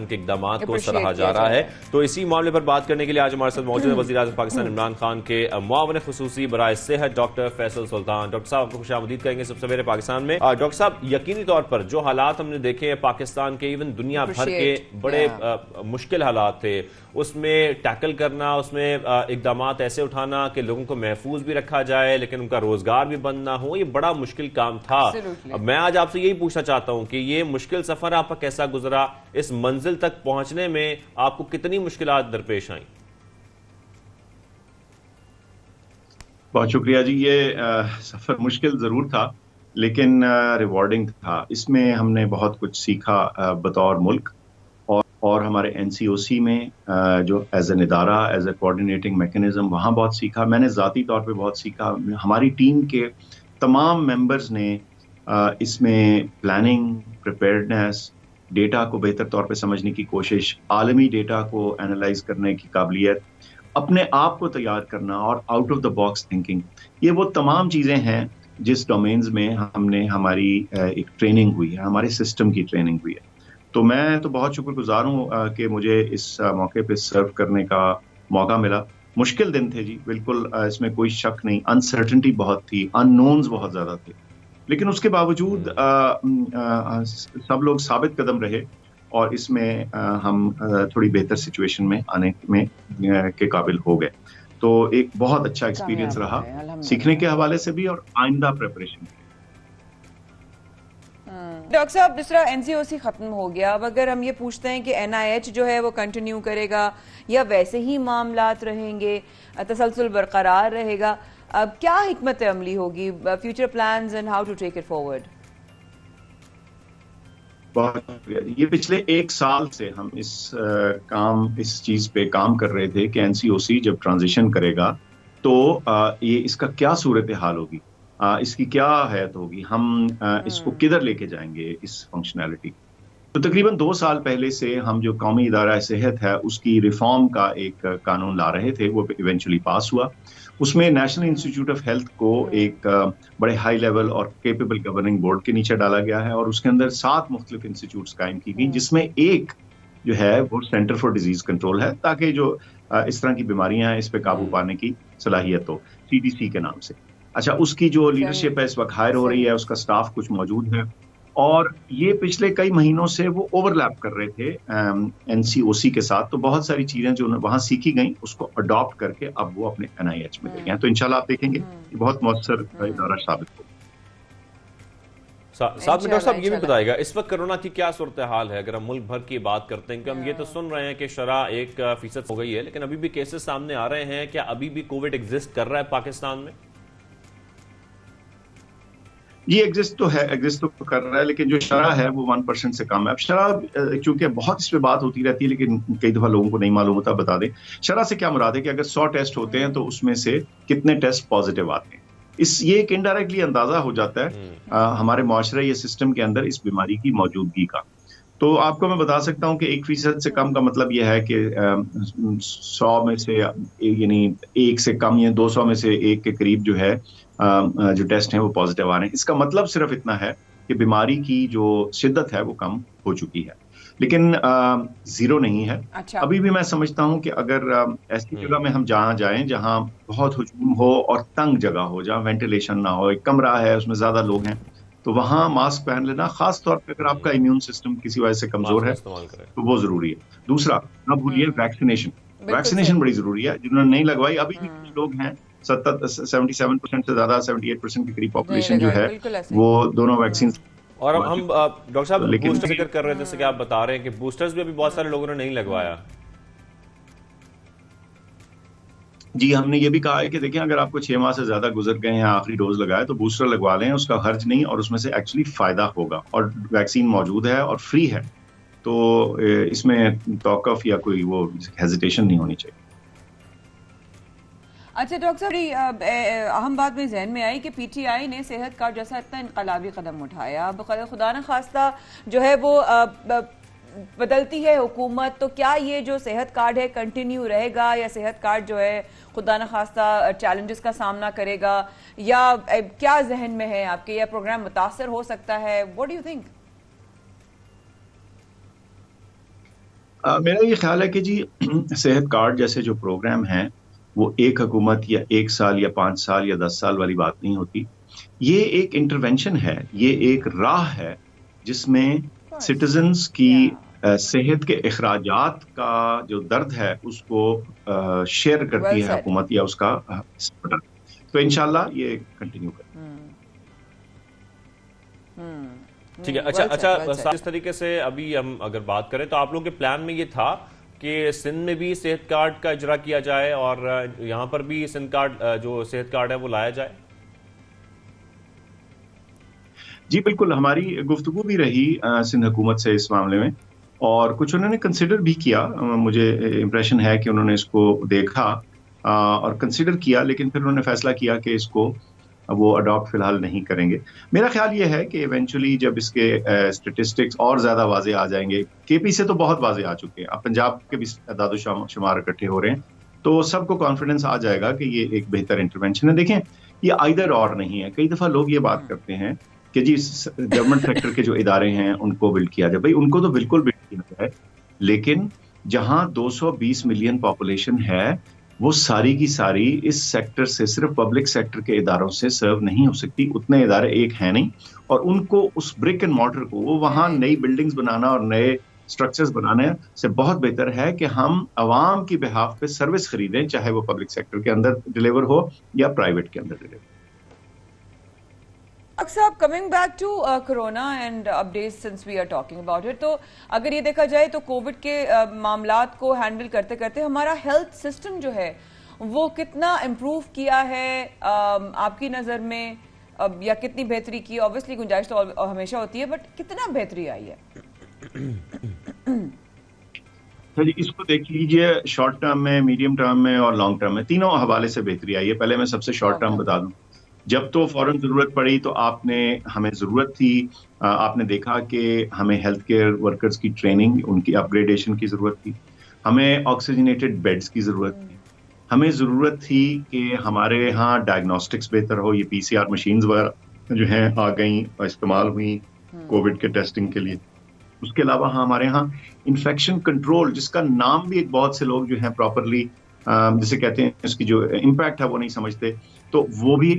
के इकदाम को सराहा जा रहा है। तो इसी मामले पर बात करने के लिए आज हमारे साथ मौजूद है वज़ीर आज़म पाकिस्तान इमरान खान के मुआविन खुसूसी बराए सेहत डॉक्टर फैसल सुल्तान। डॉक्टर साहब, आपको खुशामदीद करेंगे सबसे पहले पाकिस्तान में। डॉक्टर साहब, यकीनी तौर पर जो हालात हमने देखे हैं पाकिस्तान के, इवन दुनिया भर के बड़े मुश्किल हालात थे, उसमें टैकल करना, उसमें इकदाम ऐसे उठाना कि लोगों को महफूज भी रखा जाए लेकिन उनका रोजगार भी बंद ना हो, ये बड़ा मुश्किल काम था। अब मैं आज आपसे यही पूछना चाहता हूं कि ये मुश्किल सफर आपका कैसा गुजरा, इस मंजिल तक पहुंचने में आपको कितनी मुश्किलात दरपेश आई? बहुत शुक्रिया जी। ये सफर मुश्किल जरूर था लेकिन रिवॉर्डिंग था। इसमें हमने बहुत कुछ सीखा बतौर मुल्क, और हमारे NCOC में जो एज एन इदारा, एज ए कोऑर्डिनेटिंग मैकेनिज्म, वहाँ बहुत सीखा। मैंने ज़ाती तौर पे बहुत सीखा। हमारी टीम के तमाम मेंबर्स ने इसमें प्लानिंग, प्रिपेयर्डनेस, डेटा को बेहतर तौर पे समझने की कोशिश, आलमी डेटा को एनालाइज करने की काबिलियत, अपने आप को तैयार करना और out of the box thinking, ये वो तमाम चीज़ें हैं जिस डोमेन्स में हमने हमारी एक ट्रेनिंग हुई है, हमारे सिस्टम की ट्रेनिंग हुई है। तो मैं तो बहुत शुक्रगुजार हूँ कि मुझे इस मौके पे सर्व करने का मौका मिला। मुश्किल दिन थे जी, बिल्कुल, इसमें कोई शक नहीं। अनसर्टेनिटी बहुत थी, अननोन्स बहुत ज़्यादा थे, लेकिन उसके बावजूद सब लोग साबित कदम रहे और इसमें हम थोड़ी बेहतर सिचुएशन में आने में के काबिल हो गए। तो एक बहुत अच्छा एक्सपीरियंस रहा, सीखने के हवाले से भी और आइंदा प्रिपरेशन। डॉक्टर साहब, दूसरा NCOC खत्म हो गया, अब अगर हम ये पूछते हैं कि NIH जो है वो कंटिन्यू करेगा या वैसे ही मामलात रहेंगे, तसलसल बरकरार रहेगा, अब क्या हिकमत अमली होगी, future plans and how to take it forward? बहुत, ये पिछले 1 साल से हम इस चीज पे काम कर रहे थे कि NCOC जब ट्रांजिशन करेगा तो ये इसका क्या सूरत हाल होगी, इसकी क्या हैत होगी, हम इसको किधर लेके जाएंगे इस फंक्शनैलिटी। तो तकरीबन 2 साल पहले से हम जो कौमी इदारा सेहत है उसकी रिफॉर्म का एक कानून ला रहे थे, वो इवेंचुअली पास हुआ। उसमें नेशनल इंस्टीट्यूट ऑफ हेल्थ को एक बड़े हाई लेवल और केपेबल गवर्निंग बोर्ड के नीचे डाला गया है और उसके अंदर 7 मुख्तलिफ इंस्टीट्यूट्स कायम की गई, जिसमें एक जो है वो सेंटर फॉर डिजीज कंट्रोल है, ताकि जो इस तरह की बीमारियां हैं इस पे काबू पाने की सलाहियत हो, CDC के नाम से। अच्छा, उसकी जो लीडरशिप है इस वक्त हायर हो रही है, उसका स्टाफ कुछ मौजूद है, और ये पिछले कई महीनों से वो ओवरलैप कर रहे थे NCOC के साथ। तो बहुत सारी चीजें जो वहां सीखी गई उसको अडॉप्ट करके अब वो अपने NIH में ले गए हैं। तो इंशाल्लाह आप देखेंगे ये बहुत मौसर इदारा साबित हो। साथ में डॉक्टर साहब ये भी बताएगा इस वक्त कोरोना की क्या सूरत हाल है, अगर हम मुल्क भर की बात करते हैं कि हम ये तो सुन रहे हैं कि शरह 1% हो गई है, लेकिन अभी भी केसेस सामने आ रहे हैं। क्या अभी भी कोविड एग्जिस्ट कर रहा है पाकिस्तान में? ये एग्जिस्ट तो कर रहा है, लेकिन जो शरह है वो 1% से कम है। अब शरह, चूंकि बहुत इस पे बात होती रहती है लेकिन कई दफा लोगों को नहीं मालूम होता, बता दें शरह से क्या मुराद है कि अगर 100 टेस्ट होते हैं तो उसमें से कितने टेस्ट पॉजिटिव आते हैं। ये एक इनडायरेक्टली अंदाजा हो जाता है हमारे माशरे या सिस्टम के अंदर इस बीमारी की मौजूदगी का। तो आपको मैं बता सकता हूँ कि 1% से कम का मतलब यह है कि 100 में से यानी 1 से कम या 200 में से 1 के करीब जो है जो टेस्ट हैं वो पॉजिटिव आ रहे हैं। इसका मतलब सिर्फ इतना है कि बीमारी की जो शिद्दत है वो कम हो चुकी है, लेकिन जीरो नहीं है। अच्छा। अभी भी मैं समझता हूँ कि अगर ऐसी जगह में हम जहाँ जाएं जहाँ बहुत हुजूम हो और तंग जगह हो, जहाँ वेंटिलेशन ना हो, एक कमरा है उसमें ज्यादा लोग हैं, तो वहाँ मास्क पहन लेना, खास तौर पे अगर आपका इम्यून सिस्टम किसी वजह से कमजोर है तो वो जरूरी है। दूसरा, ना भूलिए वैक्सीनेशन। वैक्सीनेशन बड़ी जरूरी है। जिन्होंने नहीं लगवाई, अभी भी कुछ लोग हैं 77% से ज्यादा 78% के करीब पॉपुलेशन जो है वो दोनों वैक्सीन। और हम डॉक्टर साहब बूस्टर जिक्र कर रहे थे, जैसे कि आप बता रहे हैं कि बूस्टर्स भी अभी बहुत सारे लोगों ने नहीं लगवाया। जी, हमने ये भी कहा है कि देखिए, अगर आपको 6 माह से ज्यादा गुजर गए हैं, आखिरी डोज लगाया, तो बूस्टर लगवा लें, उसका खर्च नहीं और उसमें से एक्चुअली फायदा होगा, और वैक्सीन मौजूद है और फ्री है, तो इसमें तौक़ुफ़ या कोई वो हेजिटेशन नहीं होनी चाहिए। अच्छा डॉक्टर साहब, अहम बात में जहन में आई कि पीटीआई ने सेहत कार्ड जैसा इतना इनकलाबी कदम उठाया, अब खुदा न खास्ता जो है वो बदलती है हुकूमत, तो क्या ये जो सेहत कार्ड है कंटिन्यू रहेगा, या सेहत कार्ड जो है खुदा न खास्ता चैलेंजेस का सामना करेगा, या क्या जहन में है आपके, या प्रोग्राम मुतासर हो सकता है? What do you think? मेरा ये ख्याल है कि जी सेहत कार्ड जैसे जो प्रोग्राम हैं वो एक हुकूमत या 1 साल या 5 साल या 10 साल वाली बात नहीं होती। ये एक इंटरवेंशन है, ये एक राह है जिसमें सिटीजन्स की सेहत के अखराजात का जो दर्द है उसको शेयर करती है हुकूमत, या उसका तो इंशाल्लाह ये कंटिन्यू करें। ठीक है। अच्छा, इस तरीके से अभी हम अगर बात करें तो आप लोगों के प्लान में ये था कि सिंध में भी सेहत कार्ड का इजरा किया जाए और यहाँ पर भी सिंध कार्ड जो सेहत कार्ड है वो लाया जाए? जी बिल्कुल, हमारी गुफ्तगू भी रही सिंध हुकूमत से इस मामले में, और कुछ उन्होंने कंसिडर भी किया। मुझे इम्प्रेशन है कि उन्होंने इसको देखा और कंसिडर किया, लेकिन फिर उन्होंने फैसला किया कि इसको वो अडॉप्ट फिलहाल नहीं करेंगे। मेरा ख्याल ये है कि इवेंचुअली जब इसके स्टेटिस्टिक्स और ज़्यादा वाजे आ जाएंगे, केपी से तो बहुत वाजे आ चुके हैं, अब पंजाब के भी दादो-शुमार इकट्ठे हो रहे हैं, तो सबको कॉन्फिडेंस आ जाएगा कि ये एक बेहतर इंटरवेंशन है। देखें, ये आइदर और नहीं है। कई दफ़ा लोग ये बात करते हैं कि जी गवर्नमेंट सेक्टर के जो इदारे हैं उनको बिल्ड किया जाए। भाई, उनको तो बिल्कुल बिल्ड किया जाए, लेकिन जहाँ 220 मिलियन पॉपुलेशन है वो सारी की सारी इस सेक्टर से, सिर्फ पब्लिक सेक्टर के इदारों से सर्व नहीं हो सकती। उतने इदारे एक है नहीं, और उनको उस ब्रिक एंड मॉर्टर को, वो वहाँ नई बिल्डिंग्स बनाना और नए स्ट्रक्चर्स बनाने से बहुत बेहतर है कि हम अवाम की बिहाफ पे सर्विस खरीदें, चाहे वो पब्लिक सेक्टर के अंदर डिलीवर हो या प्राइवेट के अंदर डिलीवर। साहब, coming back to corona and updates since we are talking about it, तो अगर ये देखा जाए तो कोविड के मामलात को हैंडल करते करते हमारा हेल्थ सिस्टम जो है वो कितना इम्प्रूव किया है आपकी नज़र में, या कितनी बेहतरी की? ऑब्वियसली गुंजाइश तो हमेशा होती है, बट कितना बेहतरी आई है? तो जी इसको देख लीजिए, शॉर्ट टर्म में, मीडियम टर्म में और लॉन्ग टर्म में, तीनों हवाले से बेहतरी आई है। पहले मैं सबसे शॉर्ट टर्म बता दूं, जब तो फौरन जरूरत पड़ी तो हमें जरूरत थी, आपने देखा कि हमें हेल्थ केयर वर्कर्स की ट्रेनिंग, उनकी अपग्रेडेशन की जरूरत थी, हमें ऑक्सीजनेटेड बेड्स की जरूरत थी, हमें जरूरत थी कि हमारे यहाँ डायग्नोस्टिक्स बेहतर हो। ये PCR मशीन्स वगैरह जो हैं आ गई और इस्तेमाल हुई कोविड के टेस्टिंग के लिए। उसके अलावा हमारे यहाँ इन्फेक्शन कंट्रोल, जिसका नाम भी एक बहुत से लोग जो है प्रॉपरली जिसे कहते हैं, उसकी जो इम्पैक्ट है वो नहीं समझते, तो वो भी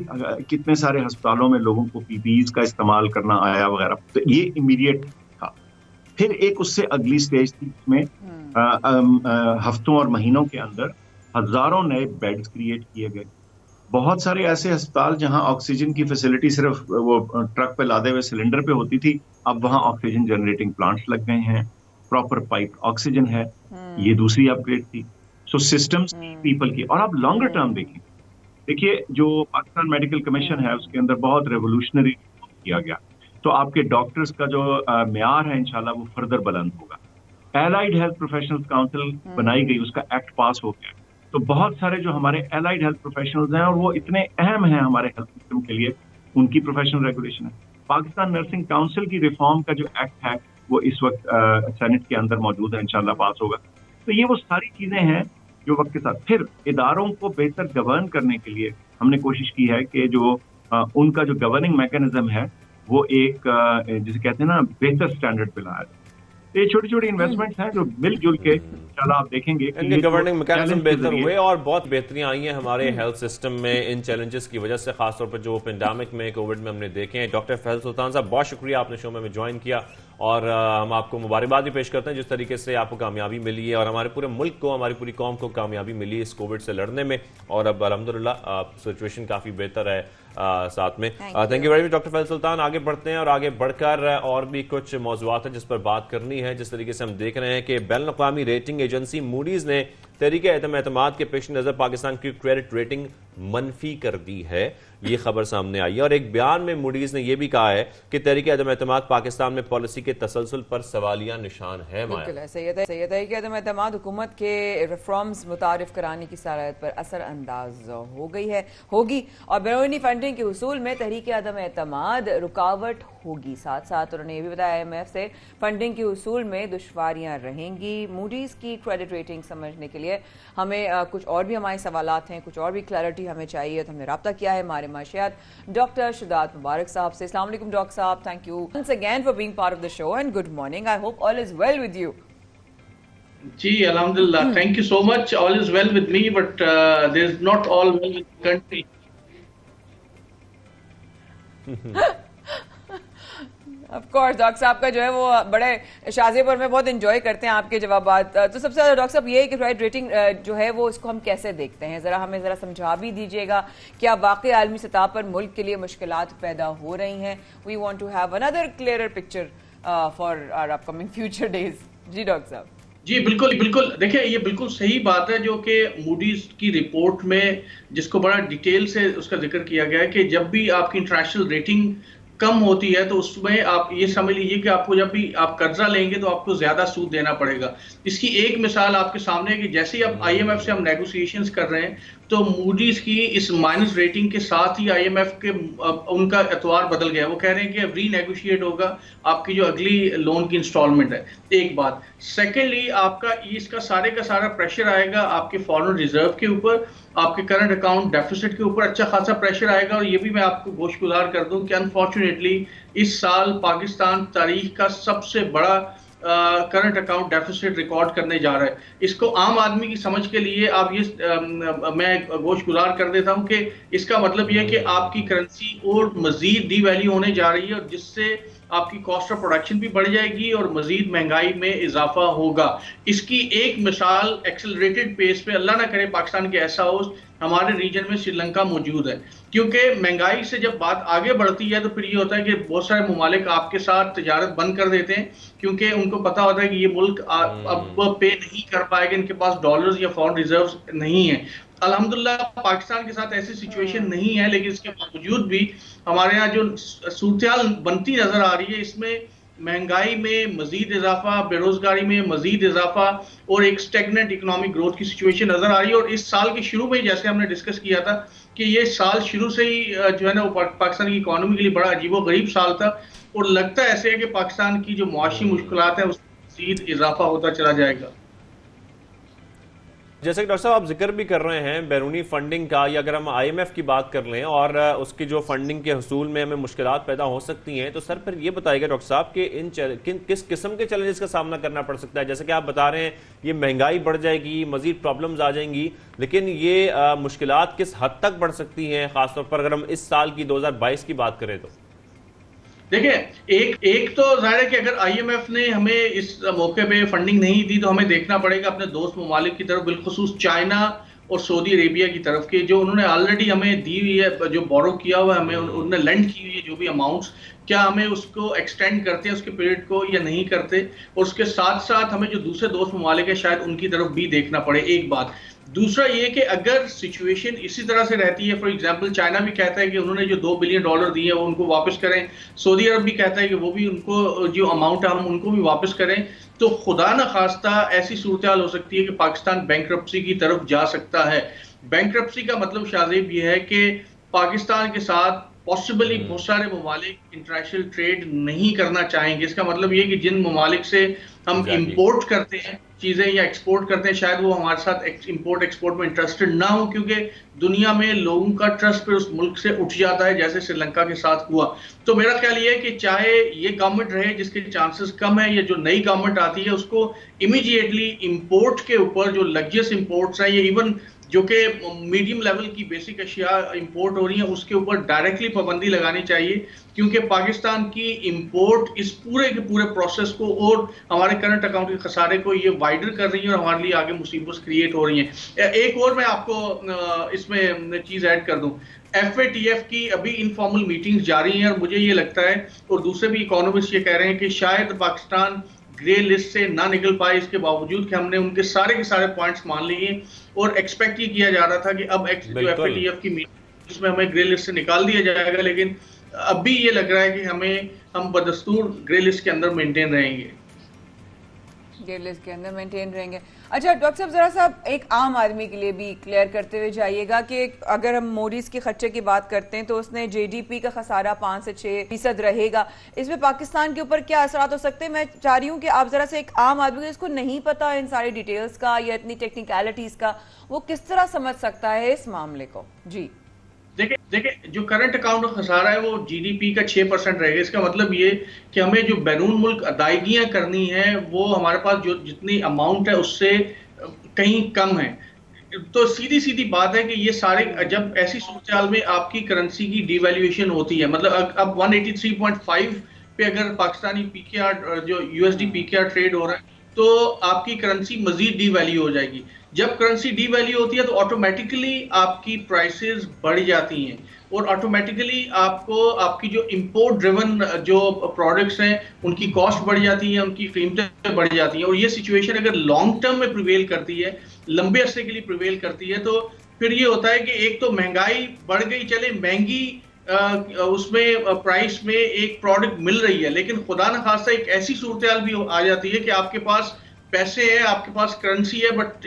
कितने सारे अस्पतालों में लोगों को PPEs का इस्तेमाल करना आया वगैरह, तो ये इमीडिएट था। फिर एक उससे अगली स्टेज थी, इसमें हफ्तों और महीनों के अंदर हजारों नए बेड्स क्रिएट किए गए। बहुत सारे ऐसे अस्पताल जहां ऑक्सीजन की फैसिलिटी सिर्फ वो ट्रक पे लादे हुए सिलेंडर पे होती थी, अब वहां ऑक्सीजन जनरेटिंग प्लांट्स लग गए हैं, प्रॉपर पाइप ऑक्सीजन है। ये दूसरी अपग्रेड थी। सो सिस्टम्स पीपल की। और आप लॉन्गर टर्म देखिए जो पाकिस्तान मेडिकल कमीशन है उसके अंदर बहुत रेवोल्यूशनरी किया गया, तो आपके डॉक्टर्स का जो मेयार है इंशाल्लाह वो फर्दर बुलंद होगा। एलाइड हेल्थ प्रोफेशनल्स काउंसिल बनाई गई, उसका एक्ट पास हो गया, तो बहुत सारे जो हमारे एलाइड हेल्थ प्रोफेशनल्स हैं और वो इतने अहम हैं हमारे हेल्थ सिस्टम के लिए, उनकी प्रोफेशनल रेगुलेशन है। पाकिस्तान नर्सिंग काउंसिल की रिफॉर्म का जो एक्ट है वो इस वक्त सेनेट के अंदर मौजूद है, इंशाल्लाह पास होगा। तो ये वो सारी चीजें हैं जो वक्त के साथ, फिर इदारों को बेहतर गवर्न करने के लिए हमने कोशिश की है कि जो उनका जो गवर्निंग मैकेनिज्म है वो एक जिसे कहते हैं ना बेहतर स्टैंडर्ड पे लाया जाए। तो ये छोटी छोटी इन्वेस्टमेंट्स हैं जो मिलजुल के इंशाल्लाह आप देखेंगे इनके गवर्निंग मैकेनिज्म बेहतर हुए और बहुत बेहतरियां आई हैं हमारे हेल्थ सिस्टम में इन चैलेंजेस की वजह से, खासतौर पर जो पेंडेमिक में, कोविड में हमने देखे हैं। डॉक्टर फैसल सुल्तान साहब, बहुत शुक्रिया आपने शो में ज्वाइन किया और हम आपको मुबारकबाद भी पेश करते हैं जिस तरीके से आपको कामयाबी मिली है और हमारे पूरे मुल्क को, हमारी पूरी कौम को कामयाबी मिली है इस कोविड से लड़ने में। और अब अल्हम्दुलिल्लाह सिचुएशन काफ़ी बेहतर है साथ में। Thank you very much doctor Faisal Sultan. आगे बढ़ते हैं और आगे बढ़कर और भी कुछ मौज़ूआत हैं जिस पर बात करनी है। जिस तरीके से हम देख रहे हैं कि बैनुल-अक़वामी रेटिंग एजेंसी मूडीज ने तहरीक एतमाद के पेश नज़र पाकिस्तान की क्रेडिट रेटिंग मनफी कर दी है। ये खबर सामने आई है और एक बयान में मूडीज ने यह भी कहा है कि तहरीक एतमाद पाकिस्तान में पॉलिसी के तसलसल पर सवालिया निशान है। तहरीक एतमाद हुकूमत के रिफॉर्म्स मुतारिफ कराने की सलाहियत पर असर अंदाज हो गई है होगी और बैरूनी फंडिंग के उसूल में तहरीक एतमाद रुकावट होगी। साथ साथ उन्होंने ये भी बताया IMF से फंडिंग के उसूल में दुश्वारियां रहेंगी। मूडीज की क्रेडिट रेटिंग समझने के लिए हमें कुछ और भी हमारे सवालात हैं, कुछ और भी क्लैरिटी हमें चाहिए, तो हमने रब्ता किया है हमारे माशियात डॉक्टर शुदात मुबारक साहब से। अस्सलाम वालेकुम डॉक्टर साहब, thank you once again for being part of the show and good morning. I hope all is well with you. जी अल्हम्दुलिल्लाह, thank you so much. All is well with me but there is not all well with the country. Of course doctor साहब का जो है वो बड़े शाज़ेपुर में बहुत एंजॉय करते हैं आपके जवाबात। तो सबसे ज़्यादा डॉक्टर साहब ये है कि क्रेडिट रेटिंग जो है वो इसको हम कैसे देखते हैं, हमें ज़रा समझा भी दीजिएगा। क्या वाकई आलमी सतह पर मुल्क के लिए मुश्किलात पैदा हो रही हैं? We want to have another clearer picture for our upcoming future days. जी डॉक्टर साहब। जी बिल्कुल बिल्कुल, देखिए ये बिल्कुल सही बात है जो कि मूडीज की रिपोर्ट में जिसको बड़ा डिटेल से उसका जिक्र किया गया है कि जब भी आपकी इंटरनेशनल रेटिंग कम होती है तो उसमें आप ये समझ लीजिए कि आपको जब भी आप कर्जा लेंगे तो आपको ज्यादा सूद देना पड़ेगा। इसकी एक मिसाल आपके सामने है कि जैसे ही अब IMF से हम नेगोशिएशंस कर रहे हैं तो मूडीज की इस माइनस रेटिंग के साथ ही IMF के उनका एतवार बदल गया। वो कह रहे हैं कि अब रीनेगोशिएट होगा आपकी जो अगली लोन की इंस्टॉलमेंट है। एक बात। सेकेंडली आपका इसका सारे का सारा प्रेशर आएगा आपके फॉरेन रिजर्व के ऊपर, आपके करंट अकाउंट डेफिसिट के ऊपर अच्छा खासा प्रेशर आएगा। और ये भी मैं आपको गोशगुजार कर दूं कि अनफॉर्चुनेटली इस साल पाकिस्तान तारीख का सबसे बड़ा करंट अकाउंट डेफिसिट रिकॉर्ड करने जा रहा है। इसको आम आदमी की समझ के लिए आप ये मैं गोशगुजार कर देता हूं कि इसका मतलब यह है कि आपकी करेंसी और मजीद डीवैल्यू होने जा रही है और जिससे आपकी कॉस्ट ऑफ प्रोडक्शन भी बढ़ जाएगी और मजीद महंगाई में इजाफा होगा। इसकी एक मिसाल एक्सेलरेटेड पेस पे, अल्लाह ना करे पाकिस्तान के ऐसा हो, हमारे रीजन में श्रीलंका मौजूद है। क्योंकि महंगाई से जब बात आगे बढ़ती है तो फिर ये होता है कि बहुत सारे ममालिक आपके साथ तिजारत बंद कर देते हैं क्योंकि उनको पता होता है कि ये मुल्क अब पे नहीं कर पाएगा, इनके पास डॉलर्स या फॉरेन रिजर्व्स नहीं है। अल्हम्दुलिल्लाह पाकिस्तान के साथ ऐसी सिचुएशन नहीं है, लेकिन इसके बावजूद भी हमारे यहाँ जो सूरत बनती नजर आ रही है इसमें महंगाई में मजीद इजाफा, बेरोजगारी में मजीद इजाफा और एक स्टेगनेंट इकोनॉमिक ग्रोथ की सिचुएशन नजर आ रही है। और इस साल के शुरू में जैसे हमने डिस्कस किया था कि ये साल शुरू से ही जो है ना वो पाकिस्तान की इकोनॉमी के लिए बड़ा अजीबोगरीब साल था और लगता ऐसे है कि पाकिस्तान की जो मुआशी मुश्किलात है उसमें मजीद इजाफा होता चला जाएगा। जैसे कि डॉक्टर साहब आप जिक्र भी कर रहे हैं बैरूनी फंडिंग का, या अगर हम IMF की बात कर लें और उसकी जो फंडिंग के हसूल में हमें मुश्किलात पैदा हो सकती हैं, तो सर फिर ये बताइएगा डॉक्टर साहब कि किस किस्म के चैलेंजेस का सामना करना पड़ सकता है? जैसे कि आप बता रहे हैं ये महंगाई बढ़ जाएगी, मजीद प्रॉब्लम्स आ जाएंगी, लेकिन ये मुश्किलात किस हद तक बढ़ सकती हैं, खासतौर पर अगर हम इस साल की 2022 की बात करें तो? देखिए एक तो जाहिर है कि अगर IMF ने हमें इस मौके पे फंडिंग नहीं दी तो हमें देखना पड़ेगा अपने दोस्त ममालिक की तरफ, बिलखुसूस चाइना और सऊदी अरेबिया की तरफ के जो उन्होंने ऑलरेडी हमें दी हुई है, जो बोरो किया हुआ है हमें, उन्होंने लेंड की हुई है जो भी अमाउंट्स, क्या हमें उसको एक्सटेंड करते हैं उसके पीरियड को या नहीं करते। और उसके साथ साथ हमें जो दूसरे दोस्त ममालिक है शायद उनकी तरफ भी देखना पड़े, एक बात। दूसरा ये कि अगर सिचुएशन इसी तरह से रहती है, फॉर एग्जांपल चाइना भी कहता है कि उन्होंने जो $2 बिलियन दिए वो उनको वापस करें, सऊदी अरब भी कहता है कि वो भी उनको जो अमाउंट है हम उनको भी वापस करें, तो खुदा न खास्ता ऐसी सूरत हाल हो सकती है कि पाकिस्तान बैंकरप्सी की तरफ जा सकता है। बैंकरप्सी का मतलब शाज़ेब ये है कि पाकिस्तान के साथ पॉसिबली बहुत सारे ममालिक इंटरनेशनल ट्रेड नहीं करना चाहेंगे। इसका मतलब ये कि जिन ममालिक से हम इंपोर्ट करते हैं चीजें या एक्सपोर्ट करते हैं शायद वो हमारे साथ इंपोर्ट एक्सपोर्ट में इंटरेस्टेड ना हो, क्योंकि दुनिया में लोगों का ट्रस्ट पे उस मुल्क से उठ जाता है जैसे श्रीलंका के साथ हुआ। तो मेरा ख्याल ये है कि चाहे ये गवर्नमेंट रहे जिसके चांसेस कम है या जो नई गवर्नमेंट आती है उसको इमीडिएटली इंपोर्ट के ऊपर जो लग्जरियस इंपोर्ट्स हैं या इवन जो कि मीडियम लेवल की बेसिक अशिया इंपोर्ट हो रही हैं, उसके ऊपर डायरेक्टली पाबंदी लगानी चाहिए, क्योंकि पाकिस्तान की इंपोर्ट इस पूरे के पूरे प्रोसेस को और हमारे करंट अकाउंट के खसारे को ये वाइडर कर रही है और हमारे लिए आगे मुसीबत क्रिएट हो रही हैं। एक और मैं आपको इसमें चीज ऐड कर दूं, FATF की अभी इनफॉर्मल मीटिंग्स जारी हैं और मुझे ये लगता है, और दूसरे भी इकोनॉमिस्ट ये कह रहे हैं कि शायद पाकिस्तान ग्रे लिस्ट से ना निकल पाए, इसके बावजूद कि हमने उनके सारे के सारे पॉइंट्स मान लिए और एक्सपेक्ट ही किया जा रहा था कि अब जो FATF की मीटिंग उसमें हमें ग्रे लिस्ट से निकाल दिया जाएगा, लेकिन अभी ये लग रहा है कि हम बदस्तूर ग्रे लिस्ट के अंदर मेंटेन रहेंगे। ग्रे लिस्ट के अंदर मेंटेन रहेंगे। अच्छा डॉक्टर साहब, जरा सा एक आम आदमी के लिए भी क्लियर करते हुए जाइएगा कि अगर हम मोडीज के खर्चे की बात करते हैं तो उसने JDP का खसारा 5 से 6% रहेगा, इसमें पाकिस्तान के ऊपर क्या असरात हो सकते हैं? मैं चाह रही हूँ कि आप जरा से एक आम आदमी जिसको नहीं पता इन सारी डिटेल्स का या इतनी टेक्निकलिटीज का, वो किस तरह समझ सकता है इस मामले को? जी देखिए, जो करंट अकाउंट का खसारा है वो GDP का 6% रहेगा। इसका मतलब ये कि हमें जो बैरून मुल्क अदायगियां करनी है वो हमारे पास जो जितनी अमाउंट है उससे कहीं कम है। तो सीधी सीधी बात है कि ये सारे, जब ऐसी सूरत में आपकी करेंसी की डिवैल्यूएशन होती है, मतलब अब 183.5 पे अगर पाकिस्तानी PKR जो USD PKR ट्रेड हो रहा है तो आपकी करेंसी मजीद डिवैल्यू हो जाएगी। जब करेंसी डिवैल्यू होती है तो ऑटोमेटिकली आपकी प्राइसेस बढ़ जाती हैं और ऑटोमेटिकली आपको आपकी जो इंपोर्ट ड्रिवन जो प्रोडक्ट्स हैं उनकी कॉस्ट बढ़ जाती है, उनकी कीमतें बढ़ जाती हैं। और ये सिचुएशन अगर लॉन्ग टर्म में प्रिवेल करती है, लंबे अरसे के लिए प्रिवेल करती है, तो फिर ये होता है कि एक तो महंगाई बढ़ गई, चले महंगी उसमें प्राइस में एक प्रोडक्ट मिल रही है, लेकिन खुदा न खास्ता एक ऐसी सूरत भी आ जाती है कि आपके पास पैसे है, आपके पास करेंसी है, बट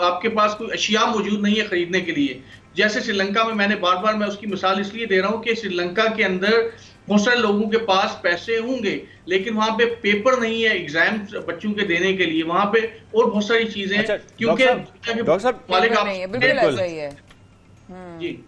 आपके पास कोई अशिया मौजूद नहीं है खरीदने के लिए। जैसे श्रीलंका में, मैंने बार बार मैं उसकी मिसाल इसलिए दे रहा हूं कि श्रीलंका के अंदर बहुत सारे लोगों के पास पैसे होंगे लेकिन वहां पे पेपर नहीं है एग्जाम बच्चों के देने के लिए, वहां पे और बहुत सारी चीजें, क्योंकि जी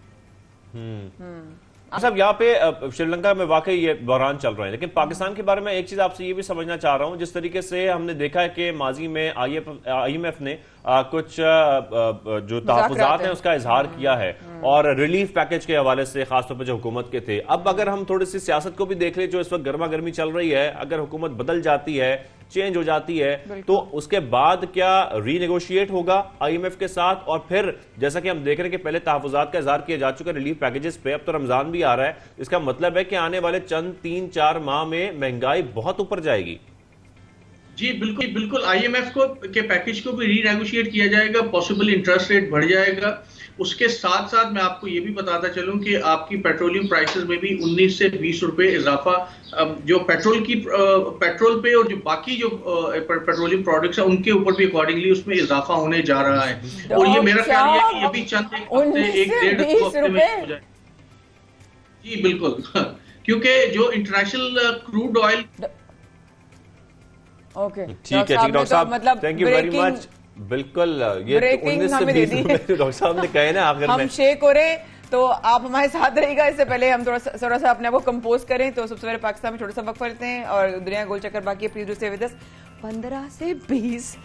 साहब यहाँ पे श्रीलंका में वाकई ये बहरान चल रहे हैं, लेकिन पाकिस्तान के बारे में एक चीज आपसे ये भी समझना चाह रहा हूं, जिस तरीके से हमने देखा है कि माजी में IMF ने कुछ जो तहफ़्फ़ुज़ात हैं उसका इजहार किया है और रिलीफ पैकेज के हवाले से खासतौर पर जो हुकूमत के थे। अब अगर हम थोड़ी सी सियासत को भी देख लें, जो इस वक्त गर्मा गर्मी चल रही है, अगर हुकूमत बदल जाती है, चेंज हो जाती है, तो उसके बाद क्या रीनेगोशिएट होगा IMF के साथ? और फिर जैसा कि हम देख रहे हैं कि पहले तहफ़्फ़ुज़ात का इजहार किया जा चुका है रिलीफ पैकेजेस पे, अब तो रमजान भी आ रहा है, इसका मतलब है कि आने वाले चंद 3-4 माह में महंगाई बहुत ऊपर जाएगी। जी बिल्कुल IMF के पैकेज को भी रीनेगोशिएट किया जाएगा, पॉसिबल इंटरेस्ट रेट बढ़ जाएगा। उसके साथ साथ मैं आपको ये भी बताता चलूं कि आपकी पेट्रोलियम प्राइसेस में भी 19 से 20 रुपए इजाफा, जो पेट्रोल पे और जो बाकी जो पेट्रोलियम प्रोडक्ट्स हैं उनके ऊपर भी अकॉर्डिंगली उसमें इजाफा होने जा रहा है। और ये मेरा ख्याल है कि ये भी चंद एक डेढ़ हफ्ते में हो जाए। जी बिल्कुल क्योंकि जो इंटरनेशनल क्रूड ऑयल ठीक है डॉक्टर साहब, मतलब थैंक यू वेरी मच। बिल्कुल, ये 19 से 20 रुपए डॉक्टर साहब ने कहे ना, आखिर में हम शेक हो रहे, तो आप हमारे साथ रहिएगा। इससे पहले हम थोड़ा सा अपने आप को कंपोज करें, तो सबसे पहले पाकिस्तान में थोड़ा सा वक्फा लेते हैं और दुनिया गोल चक्कर बाकी है। Please do stay with us. 15 से 20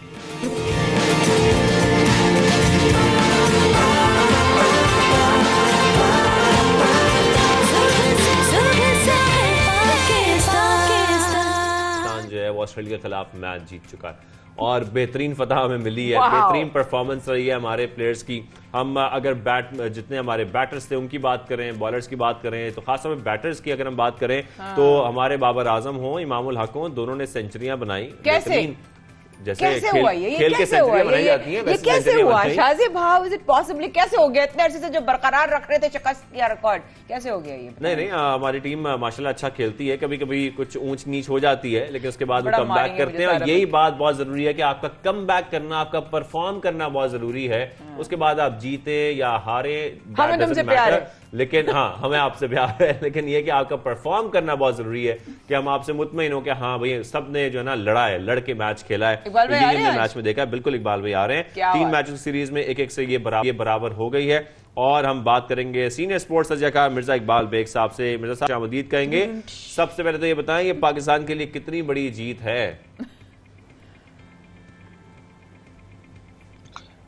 ऑस्ट्रेलिया के खिलाफ मैच जीत चुका है और बेहतरीन फतह हमें मिली है, बेहतरीन परफॉर्मेंस रही है हमारे प्लेयर्स की। हम अगर जितने हमारे बैटर्स थे उनकी बात करें, बॉलर्स की बात करें, तो खासतौर पर बैटर्स की अगर हम बात करें तो हमारे बाबर आजम हो, इमामुल हक हो, दोनों ने सेंचुरियां बनाई। कैसे जैसे कैसे हुआ ये कैसे हुआ ये कैसे हुआ Shajib? How is it possibly? कैसे हो गया इतने अरसे से जो बरकरार रख रहे थे शिकस्त किया रिकॉर्ड, कैसे हो गया ये? नहीं हमारी टीम माशाल्लाह अच्छा खेलती है, कभी कभी कुछ ऊंच नीच हो जाती है लेकिन उसके बाद वो कम बैक करते हैं और यही बात बहुत जरूरी है कि आपका कम बैक करना, आपका परफॉर्म करना बहुत जरूरी है। उसके बाद आप जीते या हारे, हमें तुमसे प्यार है, लेकिन हाँ हमें आपसे प्यार है, लेकिन ये कि आपका परफॉर्म करना बहुत जरूरी है कि हम आपसे मुतमईन हो कि हाँ भाई सब ने जो है ना लड़ा है, लड़के मैच खेला है। मैच में देखा है, बिल्कुल इकबाल भाई आ रहे हैं। 3 मैचों की सीरीज में 1-1 से ये बराबर हो गई है। और हम बात करेंगे सीनियर स्पोर्ट्स सलाहकार मिर्जा इकबाल बेग साहब से। मिर्जा साहब शामदीद कहेंगे। सबसे पहले तो ये बताएं ये पाकिस्तान के लिए कितनी बड़ी जीत है?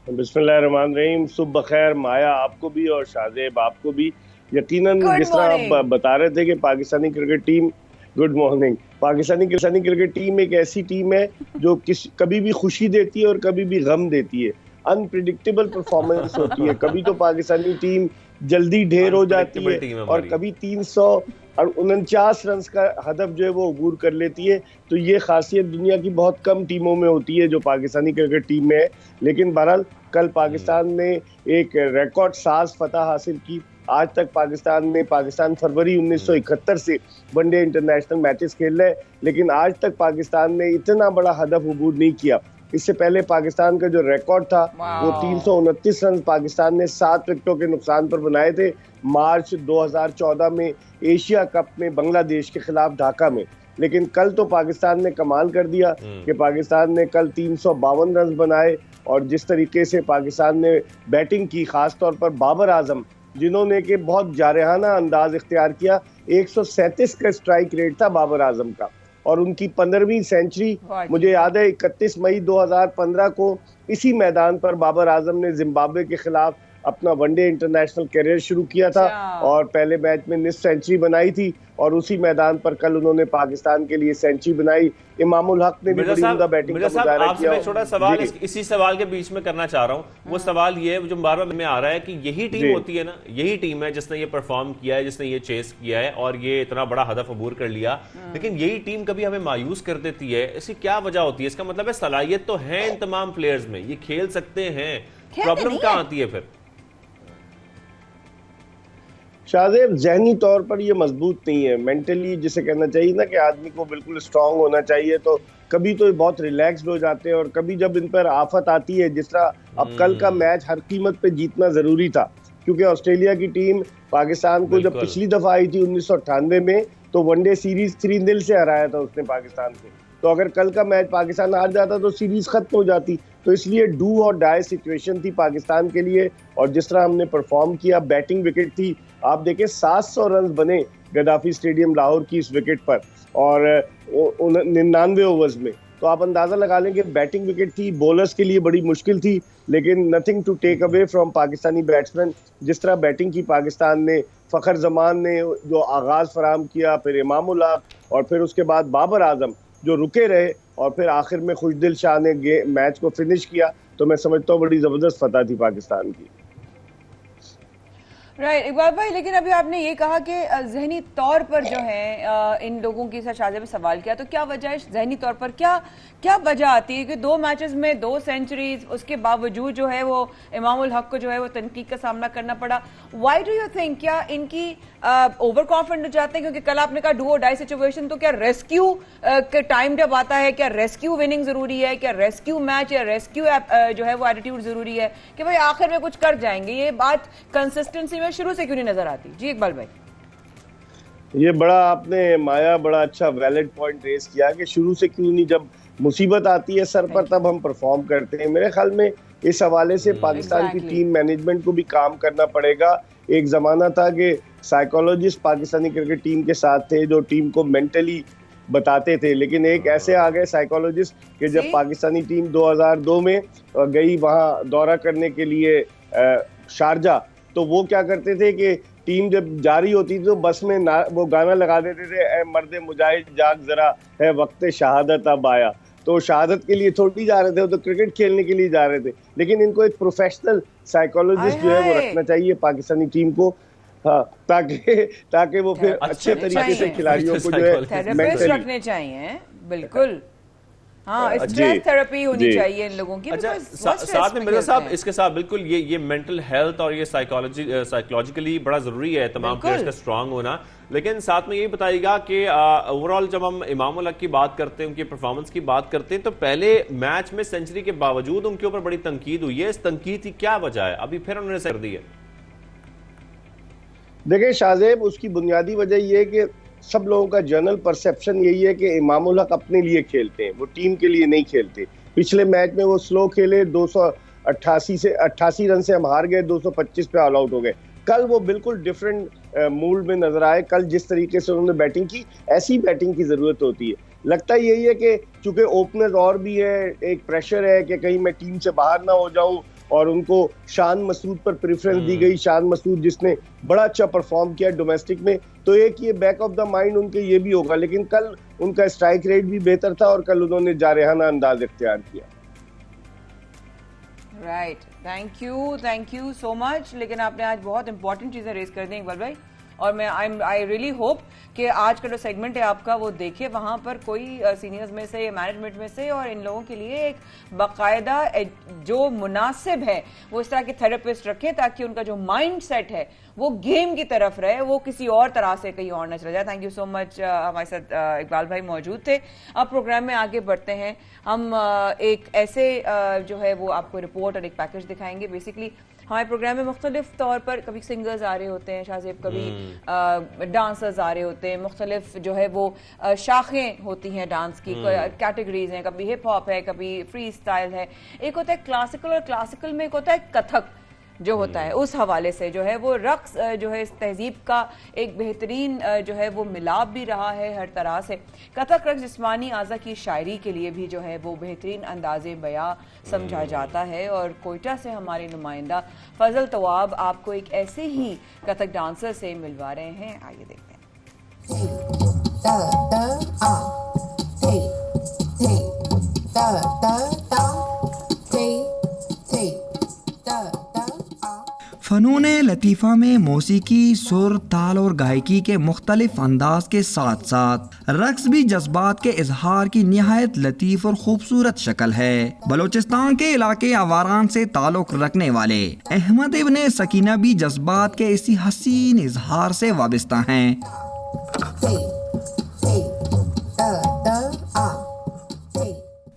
बिस्मिल्लाहिर्रहमानिर्रहीम। सुबह बखैर माया, आपको भी और शाहजेब आपको भी। यकीनन जिस तरह आप बता रहे थे कि Pakistani cricket team, good morning, Pakistani cricket team एक ऐसी टीम है जो कभी भी खुशी देती है और कभी भी गम देती है। अनप्रिडिक्टेबल परफॉर्मेंस होती है। कभी तो पाकिस्तानी टीम जल्दी ढेर हो जाती है और कभी 349 रन का हदफ जो है वो अबूर कर लेती है। तो ये खासियत दुनिया की बहुत कम टीमों में होती है जो पाकिस्तानी क्रिकेट टीम में है। लेकिन बहरहाल कल पाकिस्तान ने एक रिकॉर्ड साज फतह हासिल की। आज तक पाकिस्तान फरवरी 1971 से वनडे इंटरनेशनल मैचेस खेल रहा है, लेकिन आज तक पाकिस्तान ने इतना बड़ा हदफ अबूर नहीं किया। इससे पहले पाकिस्तान का जो रिकॉर्ड था वो 329 रन पाकिस्तान ने 7 विकेटों के नुकसान पर बनाए थे मार्च 2014 में एशिया कप में बांग्लादेश के खिलाफ ढाका में। लेकिन कल तो पाकिस्तान ने कमाल कर दिया कि पाकिस्तान ने कल 352 रन बनाए। और जिस तरीके से पाकिस्तान ने बैटिंग की, खास तौर पर बाबर आजम जिन्होंने कि बहुत जारहाना अंदाज इख्तियार किया, 137 का स्ट्राइक रेट था बाबर आजम का और उनकी 15वीं सेंचुरी। मुझे याद है 31 मई 2015 को इसी मैदान पर बाबर आजम ने जिम्बाब्वे के खिलाफ अपना वनडे इंटरनेशनल करियर शुरू किया था और पहले मैच में निस्फ सेंचुरी बनाई थी और उसी मैदान पर कल उन्होंने पाकिस्तान के लिए सेंचुरी बनाई। इमामुल हक ने भी बड़ी उम्दा बैटिंग का मुजाहरा किया। मैं छोटा सवाल इसी सवाल के बीच में करना चाह रहा हूं। वो सवाल ये है जो बार-बार में आ रहा है कि यही टीम होती है ना, यही टीम है जिसने ये परफॉर्म किया है, जिसने ये चेस किया है और ये इतना बड़ा हदफ अबूर कर लिया, लेकिन यही टीम कभी हमें मायूस कर देती है। इसकी क्या वजह होती है? इसका मतलब है सलाहियत तो है इन तमाम प्लेयर्स में, ये खेल सकते हैं, प्रॉब्लम कहां आती है फिर? शाहजेब, जहनी तौर पर ये मजबूत नहीं है। मेंटली जिसे कहना चाहिए ना कि आदमी को बिल्कुल स्ट्रांग होना चाहिए, तो कभी तो बहुत रिलैक्स्ड हो जाते हैं और कभी जब इन पर आफत आती है, जिस तरह अब कल का मैच हर कीमत पे जीतना जरूरी था, क्योंकि ऑस्ट्रेलिया की टीम पाकिस्तान को जब पिछली दफा आई थी 1998 में तो वनडे सीरीज 3-0 से हराया था उसने पाकिस्तान को। तो अगर कल का मैच पाकिस्तान हार जाता तो सीरीज खत्म हो जाती। तो इसलिए डू और डाई सिचुएशन थी पाकिस्तान के लिए। और जिस तरह हमने परफॉर्म किया, बैटिंग विकेट थी, आप देखें 700 रन बने गद्दाफी स्टेडियम लाहौर की इस विकेट पर और 99 ओवर्स में। तो आप अंदाजा लगा लें कि बैटिंग विकेट थी, बॉलर्स के लिए बड़ी मुश्किल थी, लेकिन nothing to take away from Pakistani batsman. जिस तरह बैटिंग की पाकिस्तान ने, फखर जमान ने जो आगाज फराम किया, फिर इमामुल हक और फिर उसके बाद बाबर आजम जो रुके रहे और फिर आखिर में खुशदिल शाह ने मैच को फिनिश किया, तो मैं समझता हूँ बड़ी जबरदस्त फतह थी पाकिस्तान की। राइट इकबाल भाई, लेकिन अभी आपने ये कहा कि जहनी तौर पर जो है इन लोगों की शाहजेब ने सवाल किया, तो क्या वजह है जहनी तौर पर, क्या वजह आती है कि 2 मैचेस में 2 सेंचुरीज, उसके बावजूद जो है वो इमामुल हक को जो है वो तनकीद का सामना करना पड़ा। व्हाई डू यू थिंक, क्या इनकी ओवर कॉन्फिडेंट हो जाते हैं? क्योंकि कल आपने कहा डू और डाई सिचुएशन, तो क्या रेस्क्यू के टाइम जब आता है, क्या रेस्क्यू विनिंग जरूरी है, क्या रेस्क्यू मैच या रेस्क्यू जो है वो एटीट्यूड जरूरी है कि भाई आखिर में कुछ कर जाएंगे? ये बात कंसिस्टेंसी में शुरू से क्यों नहीं नजर आती? जी इकबाल भाई। ये बड़ा आपने माया बड़ा अच्छा वैलिड पॉइंट रेस किया कि शुरू से क्यों नहीं, जब मुसीबत आती है सर पर तब हम परफॉर्म करते हैं। मेरे ख्याल में इस हवाले से पाकिस्तान की टीम मैनेजमेंट को भी काम करना पड़ेगा। एक जमाना था कि साइकोलॉजिस्ट पाकिस्तानी क्रिकेट टीम के साथ थे जो टीम को मेंटली बताते थे, लेकिन एक ऐसे आ गए साइकोलॉजिस्ट कि जब पाकिस्तानी टीम 2002 में गई वहां दौरा करने के लिए शारजा, तो वो क्या करते थे कि टीम जब जा रही होती थी तो बस में वो गाना लगा देते थे, ए मर्दे मुजाहिद जाग जरा है वक्त शहादत अब आया। तो शहादत के लिए थोड़ी जा रहे थे, वो तो क्रिकेट खेलने के लिए जा रहे थे। लेकिन इनको एक प्रोफेशनल साइकोलॉजिस्ट जो है वो रखना चाहिए पाकिस्तानी टीम को, हाँ, ताकि वो फिर अच्छे तरीके से खिलाड़ियों को जो है मेंटली रखने चाहिए। बिल्कुल, हाँ, स्ट्रेस थेरेपी होनी चाहिए इन लोगों की। अच्छा, साथ में मिर्जा साहब इसके साथ बिल्कुल ये मेंटल हेल्थ और ये साइकोलॉजिकली बड़ा जरूरी है तमाम प्लेयर्स का स्ट्रांग होना। लेकिन साथ में ये बताइएगा कि ओवरऑल जब हम इमामुल हक की बात करते हैं, उनकी परफॉर्मेंस की बात करते हैं, तो पहले मैच में सेंचुरी के बावजूद उनके ऊपर बड़ी तनकीद हुई है। इस तनकीद की क्या वजह है? अभी फिर उन्होंने कर दी है। देखिए शाहजेब, उसकी बुनियादी वजह यह है कि सब लोगों का जनरल परसेप्शन यही है कि इमामुल हक अपने लिए खेलते हैं, वो टीम के लिए नहीं खेलते। पिछले मैच में वो स्लो खेले, 288 रन से हम हार गए, 225 पे ऑल आउट हो गए। कल वो बिल्कुल डिफरेंट मूड में नजर आए। कल जिस तरीके से उन्होंने बैटिंग की, ऐसी बैटिंग की जरूरत होती है। लगता यही है कि चूंकि ओपनर और भी है, एक प्रेशर है कि कहीं मैं टीम से बाहर ना हो जाऊं, और उनको शान मसूद पर प्रेफरेंस दी गई। शान मसूद जिसने बड़ा अच्छा परफॉर्म किया डोमेस्टिक में, तो एक ये बैक ऑफ द माइंड उनके ये भी होगा। लेकिन कल उनका स्ट्राइक रेट भी बेहतर था और कल उन्होंने जारहाना अंदाज इख्तियार किया। Right, thank you so much. लेकिन आपने आज बहुत इंपॉर्टेंट चीजें रेज कर दी इकबाल भाई, और मैं आई रियली होप कि आज का जो सेगमेंट है आपका वो देखिए, वहां पर कोई सीनियर्स में से या मैनेजमेंट में से और इन लोगों के लिए एक बाकायदा जो मुनासिब है वो इस तरह के थेरेपिस्ट रखें ताकि उनका जो माइंड सेट है वो गेम की तरफ रहे, वो किसी और तरह से कहीं और न चला जाए। Thank you so much. हमारे साथ इकबाल भाई मौजूद थे। अब प्रोग्राम में आगे बढ़ते हैं, हम एक ऐसे जो है वो आपको रिपोर्ट और एक पैकेज दिखाएंगे। बेसिकली हमारे प्रोग्राम में मुख्तलिफ तौर पर कभी सिंगर्स आ रहे होते हैं शाहजेब, कभी डांसर्स आ रहे होते हैं, मुख्तलिफ जो है वो शाखें होती हैं डांस की, कैटेगरीज हैं, कभी हिप हॉप है, कभी फ्री स्टाइल है, एक होता है क्लासिकल, और क्लासिकल में एक होता है कथक जो होता है। उस हवाले से जो है वो रक्स जो है इस तहजीब का एक बेहतरीन जो है वो मिलाप भी रहा है हर तरह से। कथक रक्स जिस्मानी आज़ा की शायरी के लिए भी जो है वो बेहतरीन अंदाज़े बयां समझा जाता है। और कोयटा से हमारे नुमाइंदा फजल तवाब आपको एक ऐसे ही कथक डांसर से मिलवा रहे हैं, आइए देखते हैं। फ़नून लतीफ़ा में मौसीकी, सुर, ताल और गायकी के मुख्तलिफ अंदाज के साथ साथ रक्स भी जज्बात के इजहार की निहायत लतीफ़ और खूबसूरत शक्ल है। बलोचिस्तान के इलाके अवारान से ताल्लुक़ रखने वाले अहमद इब्ने सकीना भी जज्बात के इसी हसीन इजहार से वाबस्ता हैं।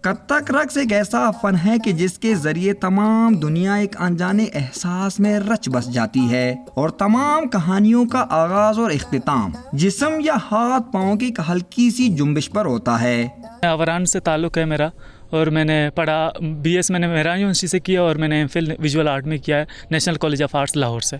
कथक रक्स एक ऐसा फन है कि जिसके जरिए तमाम दुनिया एक अनजाने एहसास में रच बस जाती है और तमाम कहानियों का आगाज और इख्तिताम जिस्म या हाथ पाँव की हल्की सी जुम्बिश पर होता है। अवरान से ताल्लुक़ है मेरा, और मैंने पढ़ा BS मैंने मेहरान यूनिवर्सिटी से किया और मैंने MPhil विजुअल आर्ट में किया है National College of Arts Lahore से।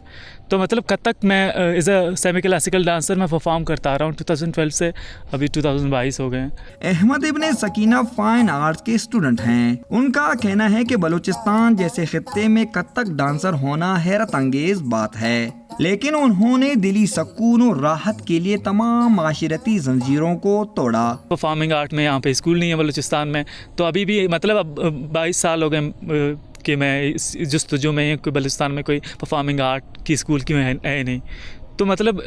तो मतलब कथक मैं as a semi classical dancer मैं परफॉर्म करता आ रहा हूँ 2012 से, अभी 2022 हो गए हैं। अहमद इब्ने सकीना फाइन आर्ट्स के स्टूडेंट हैं। उनका कहना है कि बलूचिस्तान जैसे खित्ते में कथक डांसर होना हैरत अंगेज बात है, लेकिन उन्होंने दिली सुकून और राहत के लिए तमाम माशरती जंजीरों को तोड़ा। परफॉर्मिंग आर्ट में यहाँ पे स्कूल नहीं है बलूचिस्तान में, तो अभी भी मतलब अब 22 साल हो गए कि मैं जस्तजू में कोई बलूचिस्तान में कोई परफॉर्मिंग आर्ट की स्कूल की है नहीं। तो मतलब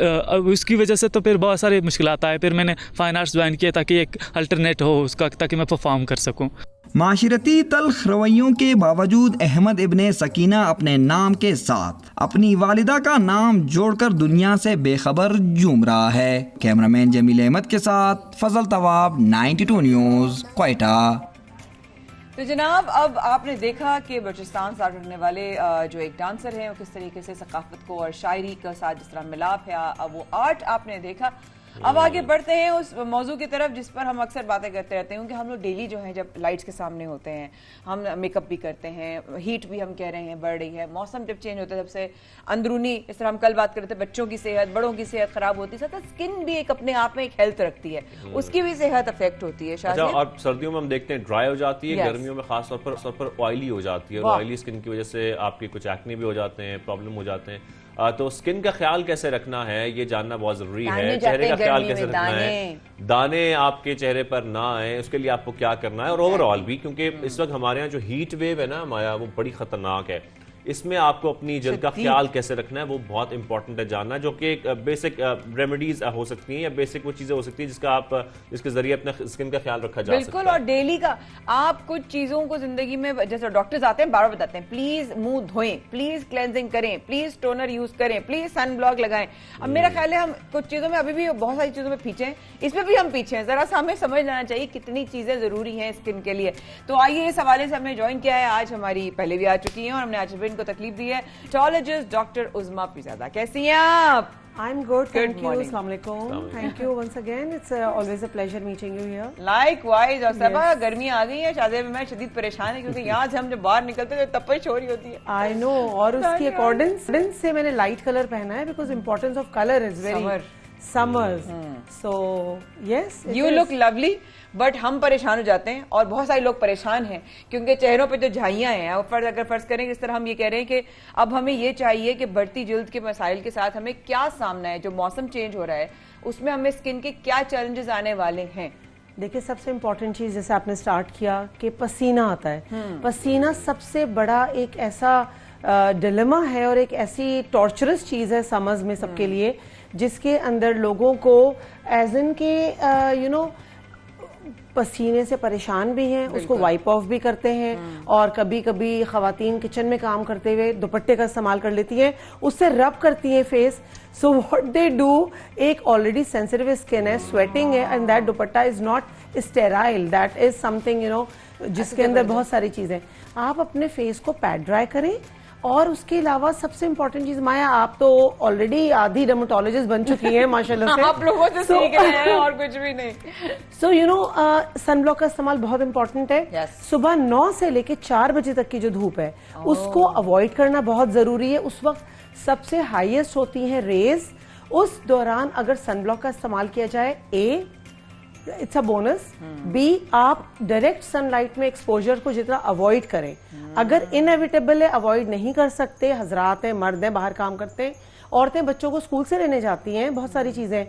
उसकी वजह से तो फिर बहुत सारी मुश्किलात आए। फिर मैंने फाइन आर्ट्स ज्वाइन किया ताकि एक अल्टरनेट हो उसका, ताकि मैं परफॉर्म कर सकूं। माशरती तल्ख रवैयों के बावजूद अहमद इब्ने सकीना अपने नाम के साथ अपनी वालिदा का नाम जोड़कर दुनिया से बेखबर झूम रहा है। कैमरामैन जमील अहमद के साथ फजल तवाब, 92 न्यूज़, क्वेटा। तो जनाब, अब आपने देखा कि बलूचिस्तान से रखने वाले जो एक डांसर हैं वो किस तरीके से सकाफत को और शायरी के साथ जिस तरह मिलाप है, अब वो आर्ट आपने देखा। अब आगे बढ़ते हैं उस मौजू की तरफ जिस पर हम अक्सर बातें करते रहते हैं, क्योंकि हम लोग डेली जो है जब लाइट्स के सामने होते हैं, हम मेकअप भी करते हैं, हीट भी हम कह रहे हैं बढ़ रही है, मौसम जब चेंज होता है जब से अंदरूनी, इस तरह हम कल बात कर रहे थे बच्चों की सेहत, बड़ों की सेहत खराब होती है, स्किन भी एक अपने आप में एक हेल्थ रखती है, उसकी भी सेहत अफेक्ट होती है। अच्छा, और सर्दियों में हम देखते हैं ड्राई हो जाती है, गर्मियों में खास तौर पर ऑयली हो जाती है, और ऑयली स्किन की वजह से आपके कुछ एक्ने भी हो जाते हैं, प्रॉब्लम हो जाते हैं। तो स्किन का ख्याल कैसे रखना है ये जानना बहुत जरूरी है। चेहरे का ख्याल कैसे रखना है, दाने आपके चेहरे पर ना आए, उसके लिए आपको क्या करना है, और ओवरऑल भी, क्योंकि इस वक्त हमारे यहाँ जो हीट वेव है ना माया, वो बड़ी खतरनाक है। इसमें आपको अपनी जल्द का ख्याल कैसे रखना है वो बहुत इंपॉर्टेंट है जानना, जो कि एक बेसिक रेमेडीज हो सकती हैं या बेसिक वो चीजें हो सकती हैं जिसके जरिए अपने स्किन का ख्याल रखा जा सकता है। बिल्कुल, और डेली का आप कुछ चीजों को जिंदगी में, जैसे डॉक्टर्स आते हैं बार बार बताते हैं प्लीज मुंह धोएं, प्लीज क्लेंजिंग करें, प्लीज टोनर यूज करें, प्लीज सन ब्लॉक लगाएं। अब मेरा ख्याल है हम कुछ चीजों में अभी भी बहुत सारी चीजों में पीछे हैं, इसमें भी हम पीछे हैं। जरा सा हमें समझ लेना चाहिए कितनी चीजें जरूरी हैं स्किन के लिए। तो आइए इस हवाले से हमने ज्वाइन किया है, आज हमारी पहले भी आ चुकी है और हमने आज भी इनको तकलीफ दी है, टॉलॉजिस्ट डॉक्टर उज़मा पीरज़ादा। कैसी हैं आप? I'm good, thank you. Assalamu alaikum. Thank you once again. It's always a pleasure meeting you here. Likewise. और सबा गर्मी आ गई है, शाहजेब में शदीद परेशान है क्योंकि यहाँ से हम जब बाहर निकलते हैं तो तपश हो रही होती है। I know. और उसकी अकॉर्डिंग से मैंने लाइट कलर पहना है because importance of color is very summers. So yes, you look lovely, but हम परेशान हो जाते हैं और बहुत सारे लोग परेशान हैं क्योंकि चेहरों पे जो झाइयां हैं। अगर फर्ज करें इस तरह हम ये कह रहे हैं कि अब हमें ये चाहिए कि बढ़ती जल्द के मसाइल के साथ हमें क्या सामना है, जो मौसम चेंज हो रहा है उसमें हमें स्किन के क्या चैलेंजेस आने वाले हैं। देखिए सबसे इम्पोर्टेंट चीज जैसे आपने स्टार्ट किया कि पसीना आता है, पसीना सबसे बड़ा एक ऐसा डिलेमा है और एक ऐसी टॉर्चरस चीज है समझ में सबके लिए, जिसके अंदर लोगों को एज इन के यू नो पसीने से परेशान भी हैं, उसको वाइप ऑफ भी करते हैं और कभी कभी खवातीन किचन में काम करते हुए दुपट्टे का इस्तेमाल कर लेती हैं, उससे रब करती हैं face. So what they do, एक ऑलरेडी सेंसिटिव स्किन है, स्वेटिंग है, and that dupatta is not sterile, that is something you know जिसके अंदर बहुत सारी चीजें। आप अपने फेस को पैड ड्राई करें और उसके अलावा सबसे इम्पोर्टेंट चीज, माया आप तो ऑलरेडी आधी डर्मेटोलॉजिस्ट बन चुकी हैं माशाल्लाह से। आप लोगों से सीख रहे हैं और कुछ भी नहीं। सो यू नो सनब्लॉक का इस्तेमाल बहुत इंपॉर्टेंट है। सुबह 9 से लेके 4 बजे तक की जो धूप है उसको अवॉइड करना बहुत जरूरी है। उस वक्त सबसे हाईएस्ट होती हैं रेज। उस दौरान अगर सनब्लॉक का इस्तेमाल किया जाए, इट्स अ बोनस। बी, आप डायरेक्ट सनलाइट में एक्सपोजर को जितना अवॉइड करें। अगर इनएविटेबल है, अवॉइड नहीं कर सकते, हजरात हैं, मर्द हैं, बाहर काम करते हैं, औरतें बच्चों को स्कूल से लेने जाती हैं, बहुत सारी चीजें,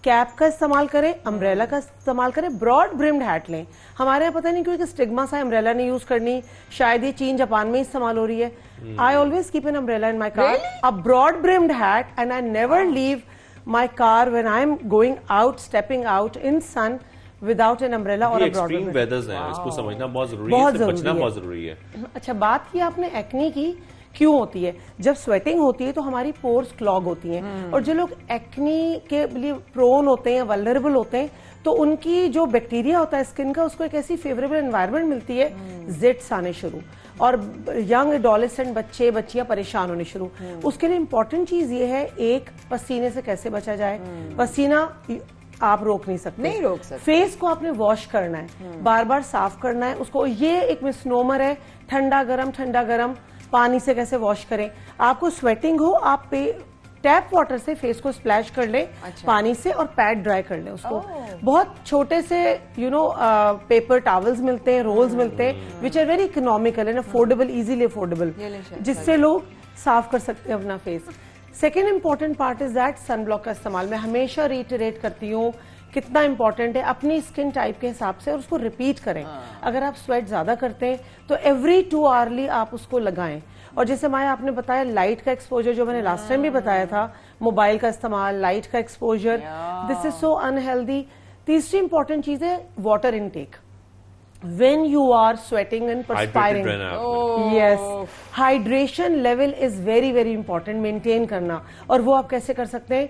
कैप का इस्तेमाल करें, अम्ब्रेला का इस्तेमाल करें, ब्रॉड ब्रिम्ड हैट लें। हमारे यहाँ पता नहीं क्यों स्टिग्मा सा अम्ब्रेला नहीं यूज करनी, शायद ये चीन जापान में इस्तेमाल हो रही है। I always keep an umbrella in my car, a broad brimmed hat, and I never leave my car when I am going out, stepping out in sun without an umbrella or a broad extreme weathers हैं, इसको समझना बहुत जरूरी है, इससे बचना बहुत जरूरी है। अच्छा, बात की आपने एक्ने की, क्यों होती है? जब स्वेटिंग होती है तो हमारी पोर्स क्लॉग होती हैं, और जो लोग एक्ने के लिए प्रोन होते हैं, वल्नरेबल होते हैं, तो उनकी जो बैक्टीरिया होता है स्किन का, उसको एक ऐसी फेवरेबल एनवायरनमेंट मिलती है, जिट्स आने शुरू, और यंग एडोलेसेंट बच्चे बच्चियां परेशान होने शुरू। उसके लिए इंपॉर्टेंट चीज ये है, एक, पसीने से कैसे बचा जाए। पसीना आप रोक नहीं सकते, नहीं रोक सकते। फेस को आपने वॉश करना है, बार बार साफ करना है उसको। ये एक मिसनोमर है, ठंडा गरम पानी से कैसे वॉश करें। आपको स्वेटिंग हो, आप टैप वाटर से फेस को स्प्लैश कर लें, पानी से, और पैड ड्राई कर लें उसको। बहुत छोटे से यू नो पेपर टॉवल्स मिलते हैं, रोल्स मिलते हैं, which are very economical and affordable, easily affordable, जिससे लोग साफ कर सकते हैं अपना face. Second important part is that sunblock का इस्तेमाल मैं हमेशा रिटरेट करती हूँ कितना इंपॉर्टेंट है, अपनी स्किन टाइप के हिसाब से, और उसको रिपीट करें। अगर आप स्वेट ज्यादा करते हैं तो एवरी 2 आवर्ली आप उसको लगाएं। और जैसे माया आपने बताया लाइट का एक्सपोजर, जो मैंने लास्ट टाइम भी बताया था, मोबाइल का इस्तेमाल, लाइट का exposure, this is so unhealthy. तीसरी इंपॉर्टेंट चीज है water intake. When you are sweating and perspiring, yes, hydration level is very very important maintain करना। और वो आप कैसे कर सकते हैं?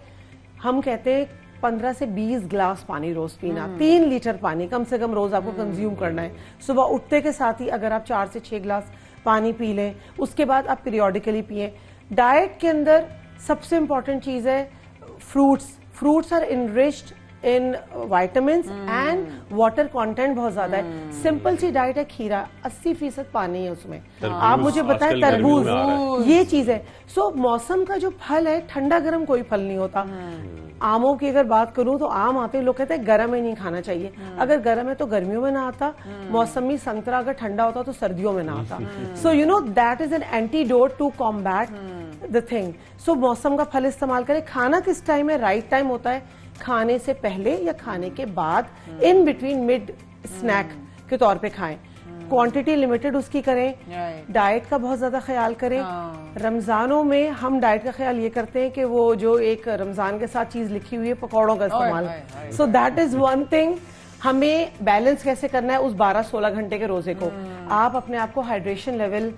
हम कहते हैं 15 से 20 ग्लास पानी रोज पीना, 3 लीटर पानी कम से कम रोज आपको कंज्यूम करना है। सुबह उठते के साथ ही अगर आप 4 से 6 ग्लास पानी पी लें, उसके बाद आप पीरियोडिकली पिए। डाइट के अंदर सबसे इंपॉर्टेंट चीज है fruits are enriched in vitamins and water content बहुत ज्यादा है। सिंपल सी डाइट है, खीरा 80% पानी है उसमें। आप मुझे बताएं, तरबूज, ये चीज है। सो मौसम का जो फल है, ठंडा गर्म कोई फल नहीं होता। आमों की अगर बात करूं तो आम आते हैं, लोग कहते हैं गर्म ही नहीं खाना चाहिए। अगर गर्म है तो गर्मियों में ना आता, मौसमी संतरा अगर ठंडा होता तो सर्दियों में ना आता। So you know that is an antidote to combat the thing. So मौसम का फल इस्तेमाल करें। खाना किस टाइम है? राइट टाइम होता है खाने से पहले या खाने के बाद, इन बिटवीन, मिड स्नैक के तौर पे खाएं। क्वांटिटी लिमिटेड उसकी करें। डाइट का बहुत ज्यादा ख्याल करें। रमजानों में हम डाइट का ख्याल ये करते हैं कि वो जो एक रमजान के साथ चीज लिखी हुई है, पकौड़ों का इस्तेमाल, so that is one thing. हमें बैलेंस कैसे करना है उस 12-16 घंटे के रोजे को? आप अपने आप को हाइड्रेशन लेवल,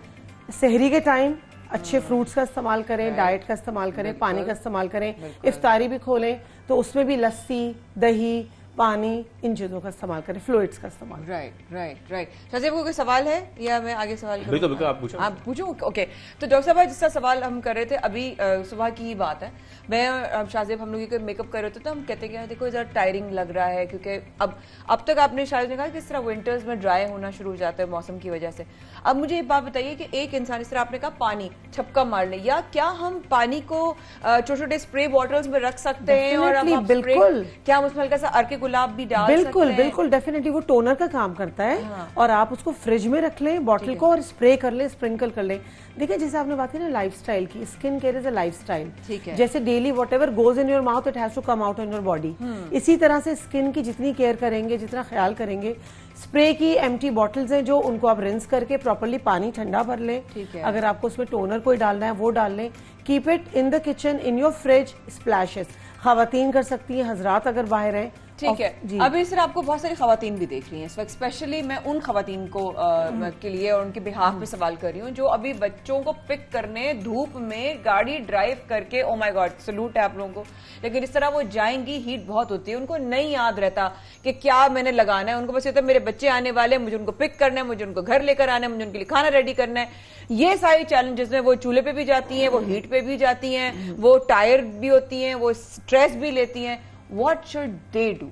सहरी के टाइम अच्छे फ्रूट्स का इस्तेमाल करें, डाइट का इस्तेमाल करें, पानी का इस्तेमाल करें। इफ्तारी भी खोलें तो उसमें भी लस्सी, दही, पानी, इन चीजों का इस्तेमाल करें, फ्लूइड्स का इस्तेमाल। राइट। शाहजेब को कोई सवाल है या मैं आगे सवाल करूं? बिल्कुल आप पूछो। आप पूछो। ओके, तो डॉक्टर साहब जिसका सवाल हम कर रहे थे अभी सुबह की ही बात है, मैं शाहजेब हम लोग मेकअप कर रहे थे तो हम कहते हैं देखो जरा टायरिंग लग रहा है, क्योंकि अब तक आपने शायद ने कहा कि इस तरह विंटर्स में ड्राई होना शुरू हो जाता है मौसम की वजह से। अब मुझे ये बात बताइए कि एक इंसान, इस तरह आपने कहा पानी छपका मार ले, या क्या हम पानी को छोटे छोटे स्प्रे बॉटल्स में रख सकते हैं और बिल्कुल, क्या हम उसमें हल्का सा अर्के गुलाब भी डाल बिल्कुल सकते हैं? बिल्कुल डेफिनेटली वो टोनर का काम करता है। हाँ। और आप उसको फ्रिज में रख लें बॉटल को और स्प्रे कर लें, स्प्रिंकल कर लें। देखिए जैसे आपने बात की ना लाइफस्टाइल की, skin care is a lifestyle. ठीक है, जैसे daily whatever goes in your mouth it has to come out in your body. इसी तरह से स्किन की जितनी केयर करेंगे, जितना ख्याल करेंगे, स्प्रे की एम्प्टी बॉटल्स हैं जो उनको आप रिंस करके प्रॉपर्ली पानी ठंडा भर लें। अगर आपको उसमें टोनर कोई डालना है वो डाल लें। Keep it in the kitchen, in your fridge, splashes. खवातीन कर सकती हैं, हजरात अगर बाहर हैं। ठीक है, अभी इस तरह आपको बहुत सारी खवातीन भी देख रही हैं इस वक्त, स्पेशली मैं उन खवातीन को के लिए और उनके बिहाफ पे सवाल कर रही हूँ जो अभी बच्चों को पिक करने धूप में गाड़ी ड्राइव करके, ओ माय गॉड सलूट है आप लोगों को, लेकिन इस तरह वो जाएंगी, हीट बहुत होती है, उनको नहीं याद रहता कि क्या मैंने लगाना है, उनको बस ये होता है मेरे बच्चे आने वाले, मुझे उनको पिक करना है, मुझे उनको घर लेकर आना है, मुझे उनके लिए खाना रेडी करना है। ये सारी चैलेंजेस में वो चूल्हे पे भी जाती हैं, वो हीट पे भी जाती हैं, वो टायर भी होती हैं, वो स्ट्रेस भी लेती हैं। What should they do?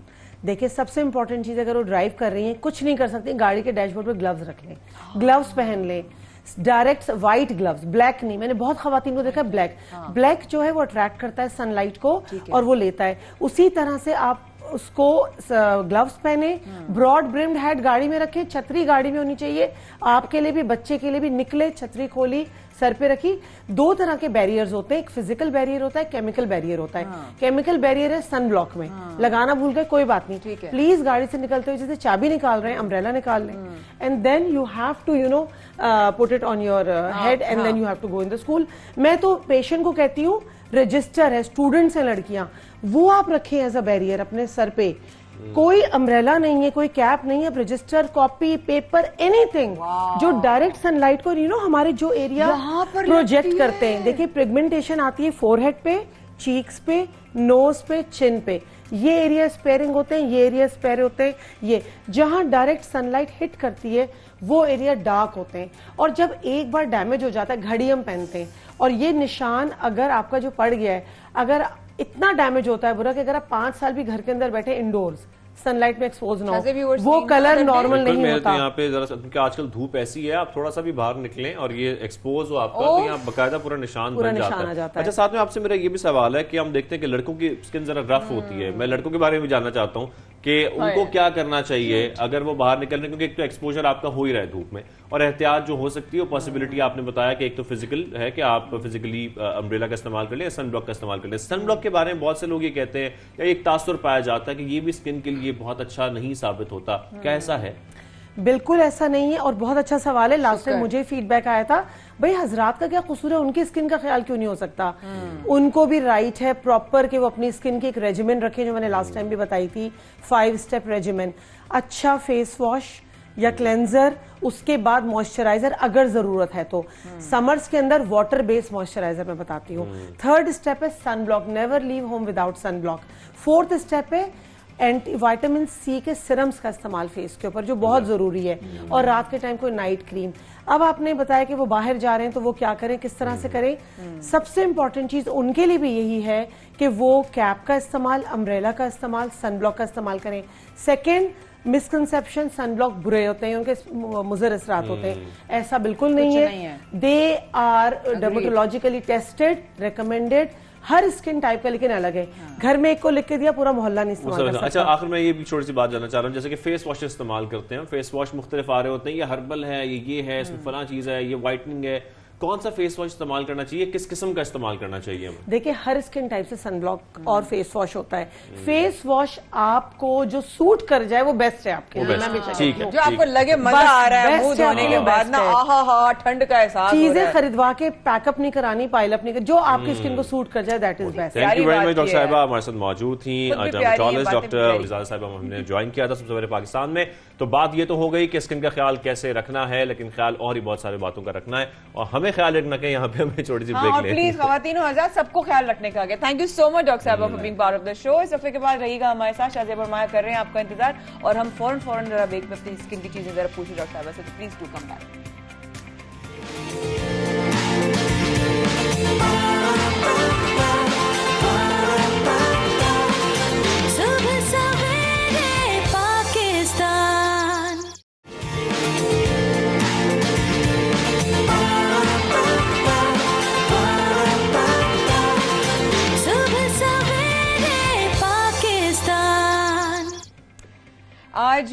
देखिए सबसे इंपॉर्टेंट चीज, अगर वो ड्राइव कर रही हैं, कुछ नहीं कर सकती, गाड़ी के डैशबोर्ड पे ग्लव्स रख लें, ग्लव्स पहन लें, डायरेक्ट व्हाइट ग्लव्स, ब्लैक नहीं। मैंने बहुत खवातीन को देखा ब्लैक। ब्लैक जो है वो अट्रैक्ट करता है सनलाइट को और वो लेता है। उसी तरह से आप उसको ग्लव्स पहने, ब्रॉड ब्रिम्ड हैट गाड़ी में रखें, छतरी गाड़ी में होनी चाहिए, आपके लिए भी बच्चे के लिए भी। निकले, छतरी खोली, सर पे रखी। दो तरह के बैरियर्स होते हैं, एक फिजिकल बैरियर होता है, केमिकल बैरियर होता है। केमिकल बैरियर है सन ब्लॉक में, लगाना भूल गए कोई बात नहीं, प्लीज गाड़ी से निकलते हुए जैसे चाबी निकाल रहे हैं, अम्ब्रेला निकाल लें, and then you have to put it on your head and then you have to go in the school. मैं तो पेशेंट को कहती हूँ, रजिस्टर है, स्टूडेंट्स हैं लड़कियां, वो आप रखें एज अ बैरियर अपने सर पे। कोई अम्ब्रेला नहीं है, कोई कैप नहीं है, रजिस्टर, कॉपी, पेपर, एनीथिंग जो डायरेक्ट सनलाइट को हमारे जो एरिया प्रोजेक्ट करते हैं। देखिए पिगमेंटेशन आती है फोरहेड पे, चीक्स पे, नोज पे, चिन पे, ये एरिया स्पेयरिंग होते हैं, ये एरिया स्पेयर होते हैं। ये जहां डायरेक्ट सनलाइट हिट करती है वो एरिया डार्क होते हैं। और जब एक बार डैमेज हो जाता है, घड़ी हम पहनते हैं और ये निशान अगर आपका जो पड़ गया है, अगर इतना डैमेज होता है बुरा कि अगर आप 5 साल भी घर के अंदर बैठे इंडोर्स सनलाइट में एक्सपोज ना हो, वो कलर नॉर्मल नहीं होता। तो यहाँ पे जरा क्योंकि आजकल धूप ऐसी है, आप थोड़ा सा भी बाहर निकलें और ये एक्सपोज हो आपका, तो यहाँ बकायदा पूरा निशान बन जाता है। अच्छा, साथ में आपसे मेरा ये भी सवाल है कि हम देखते हैं कि लड़कों की स्किन जरा रफ होती है, मैं लड़कों के बारे में भी जानना चाहता हूँ कि उनको क्या करना चाहिए अगर वो बाहर निकलने, क्योंकि एक तो एक्सपोजर आपका हो ही रहा है धूप में, और एहतियात जो हो सकती है, पॉसिबिलिटी आपने बताया कि एक तो फिजिकल है कि आप फिजिकली अम्ब्रेला का इस्तेमाल कर लें, सन ब्लॉक का इस्तेमाल कर लें। सन ब्लॉक के बारे में बहुत से लोग ये कहते हैं या एक तासुर पाया जाता है कि ये भी स्किन के लिए बहुत अच्छा नहीं साबित होता, क्या ऐसा है? बिल्कुल ऐसा नहीं है और बहुत अच्छा सवाल है। लास्ट टाइम मुझे फीडबैक आया था, भाई हजरात का क्या कसूर है, उनकी स्किन का ख्याल क्यों नहीं हो सकता? उनको भी राइट है प्रॉपर कि वो अपनी स्किन की एक रेजिमेन रखें, जो मैंने लास्ट टाइम भी बताई थी, 5 स्टेप रेजिमेन। अच्छा फेस वॉश या क्लेंजर, उसके बाद मॉइस्चराइजर अगर जरूरत है तो। समर्स के अंदर वाटर बेस्ड मॉइस्चराइजर मैं बताती हूँ। 3rd स्टेप है sunblock, never leave home without sunblock. 4th step है एंटी विटामिन सी के सिरम्स का इस्तेमाल फेस के ऊपर, जो बहुत जरूरी है, और रात के टाइम कोई नाइट क्रीम। अब आपने बताया कि वो बाहर जा रहे हैं तो वो क्या करें, किस तरह से करें। सबसे इंपॉर्टेंट चीज उनके लिए भी यही है कि वो कैप का इस्तेमाल, अम्ब्रेला का इस्तेमाल, सन ब्लॉक का इस्तेमाल करें। सेकेंड मिसकंसेप्शन, सन ब्लॉक बुरे होते हैं, उनके मुज़र असरात होते हैं, ऐसा बिल्कुल नहीं है। They are dermatologically tested, recommended, हर स्किन टाइप का लेकिन अलग है। घर में एक को लिख के दिया, पूरा मोहल्ला नहीं इस्तेमाल कर सकता। अच्छा, आखिर में ये भी छोटी सी बात जानना चाह रहा हूँ, जैसे कि फेस वॉश इस्तेमाल करते हैं, फेस वॉश मुख्तलिफ आ रहे होते हैं, ये हर्बल है, ये है, इसमें फला चीज है, ये व्हाइटनिंग है, कौन सा फेस वॉश इस्तेमाल करना चाहिए, किस किस्म का इस्तेमाल करना चाहिए? देखिए हर स्किन टाइप से सनब्लॉक और फेस वॉश होता है। फेस वॉश आपको जो सूट कर जाए वो बेस्ट है आपके लिए, जो आपको लगे मजा आ रहा है मुंह धोने के बाद ना, आहा ठंड का एहसास। चीजें खरीदवा के पैकअप नहीं करानी, पाइल अप नहीं कर, जो आपकी स्किन को सूट कर जाए that is best. Thank you very much doctor साहिबा, हमारे साथ मौजूद थी डर्मेटोलॉजिस्ट डॉक्टर रिजाल साहिबा, हमने ज्वाइन किया था सबसे पहले पाकिस्तान में। तो बात ये तो हो गई कि स्किन का ख्याल कैसे रखना है, लेकिन ख्याल और ही बहुत सारी बातों का रखना है, और हमें ख्याल रखना कि यहाँ पे हमें छोटी सी ब्रेक लें। प्लीज ख़वातीनो हज़रात सबको ख्याल रखने का आगे। Thank you so much doctor साहब for being part of the show. इस हफ्ते के बाद रहिएगा हमारे साथ, शाज़ेब और माया कर रहे हैं आपका इंतजार, और हम फौरन जरा ब्रेक में अपनी स्किन की चीजें जरा पूछी डॉक्टर साहब से, तो प्लीज डू कम बैक। आज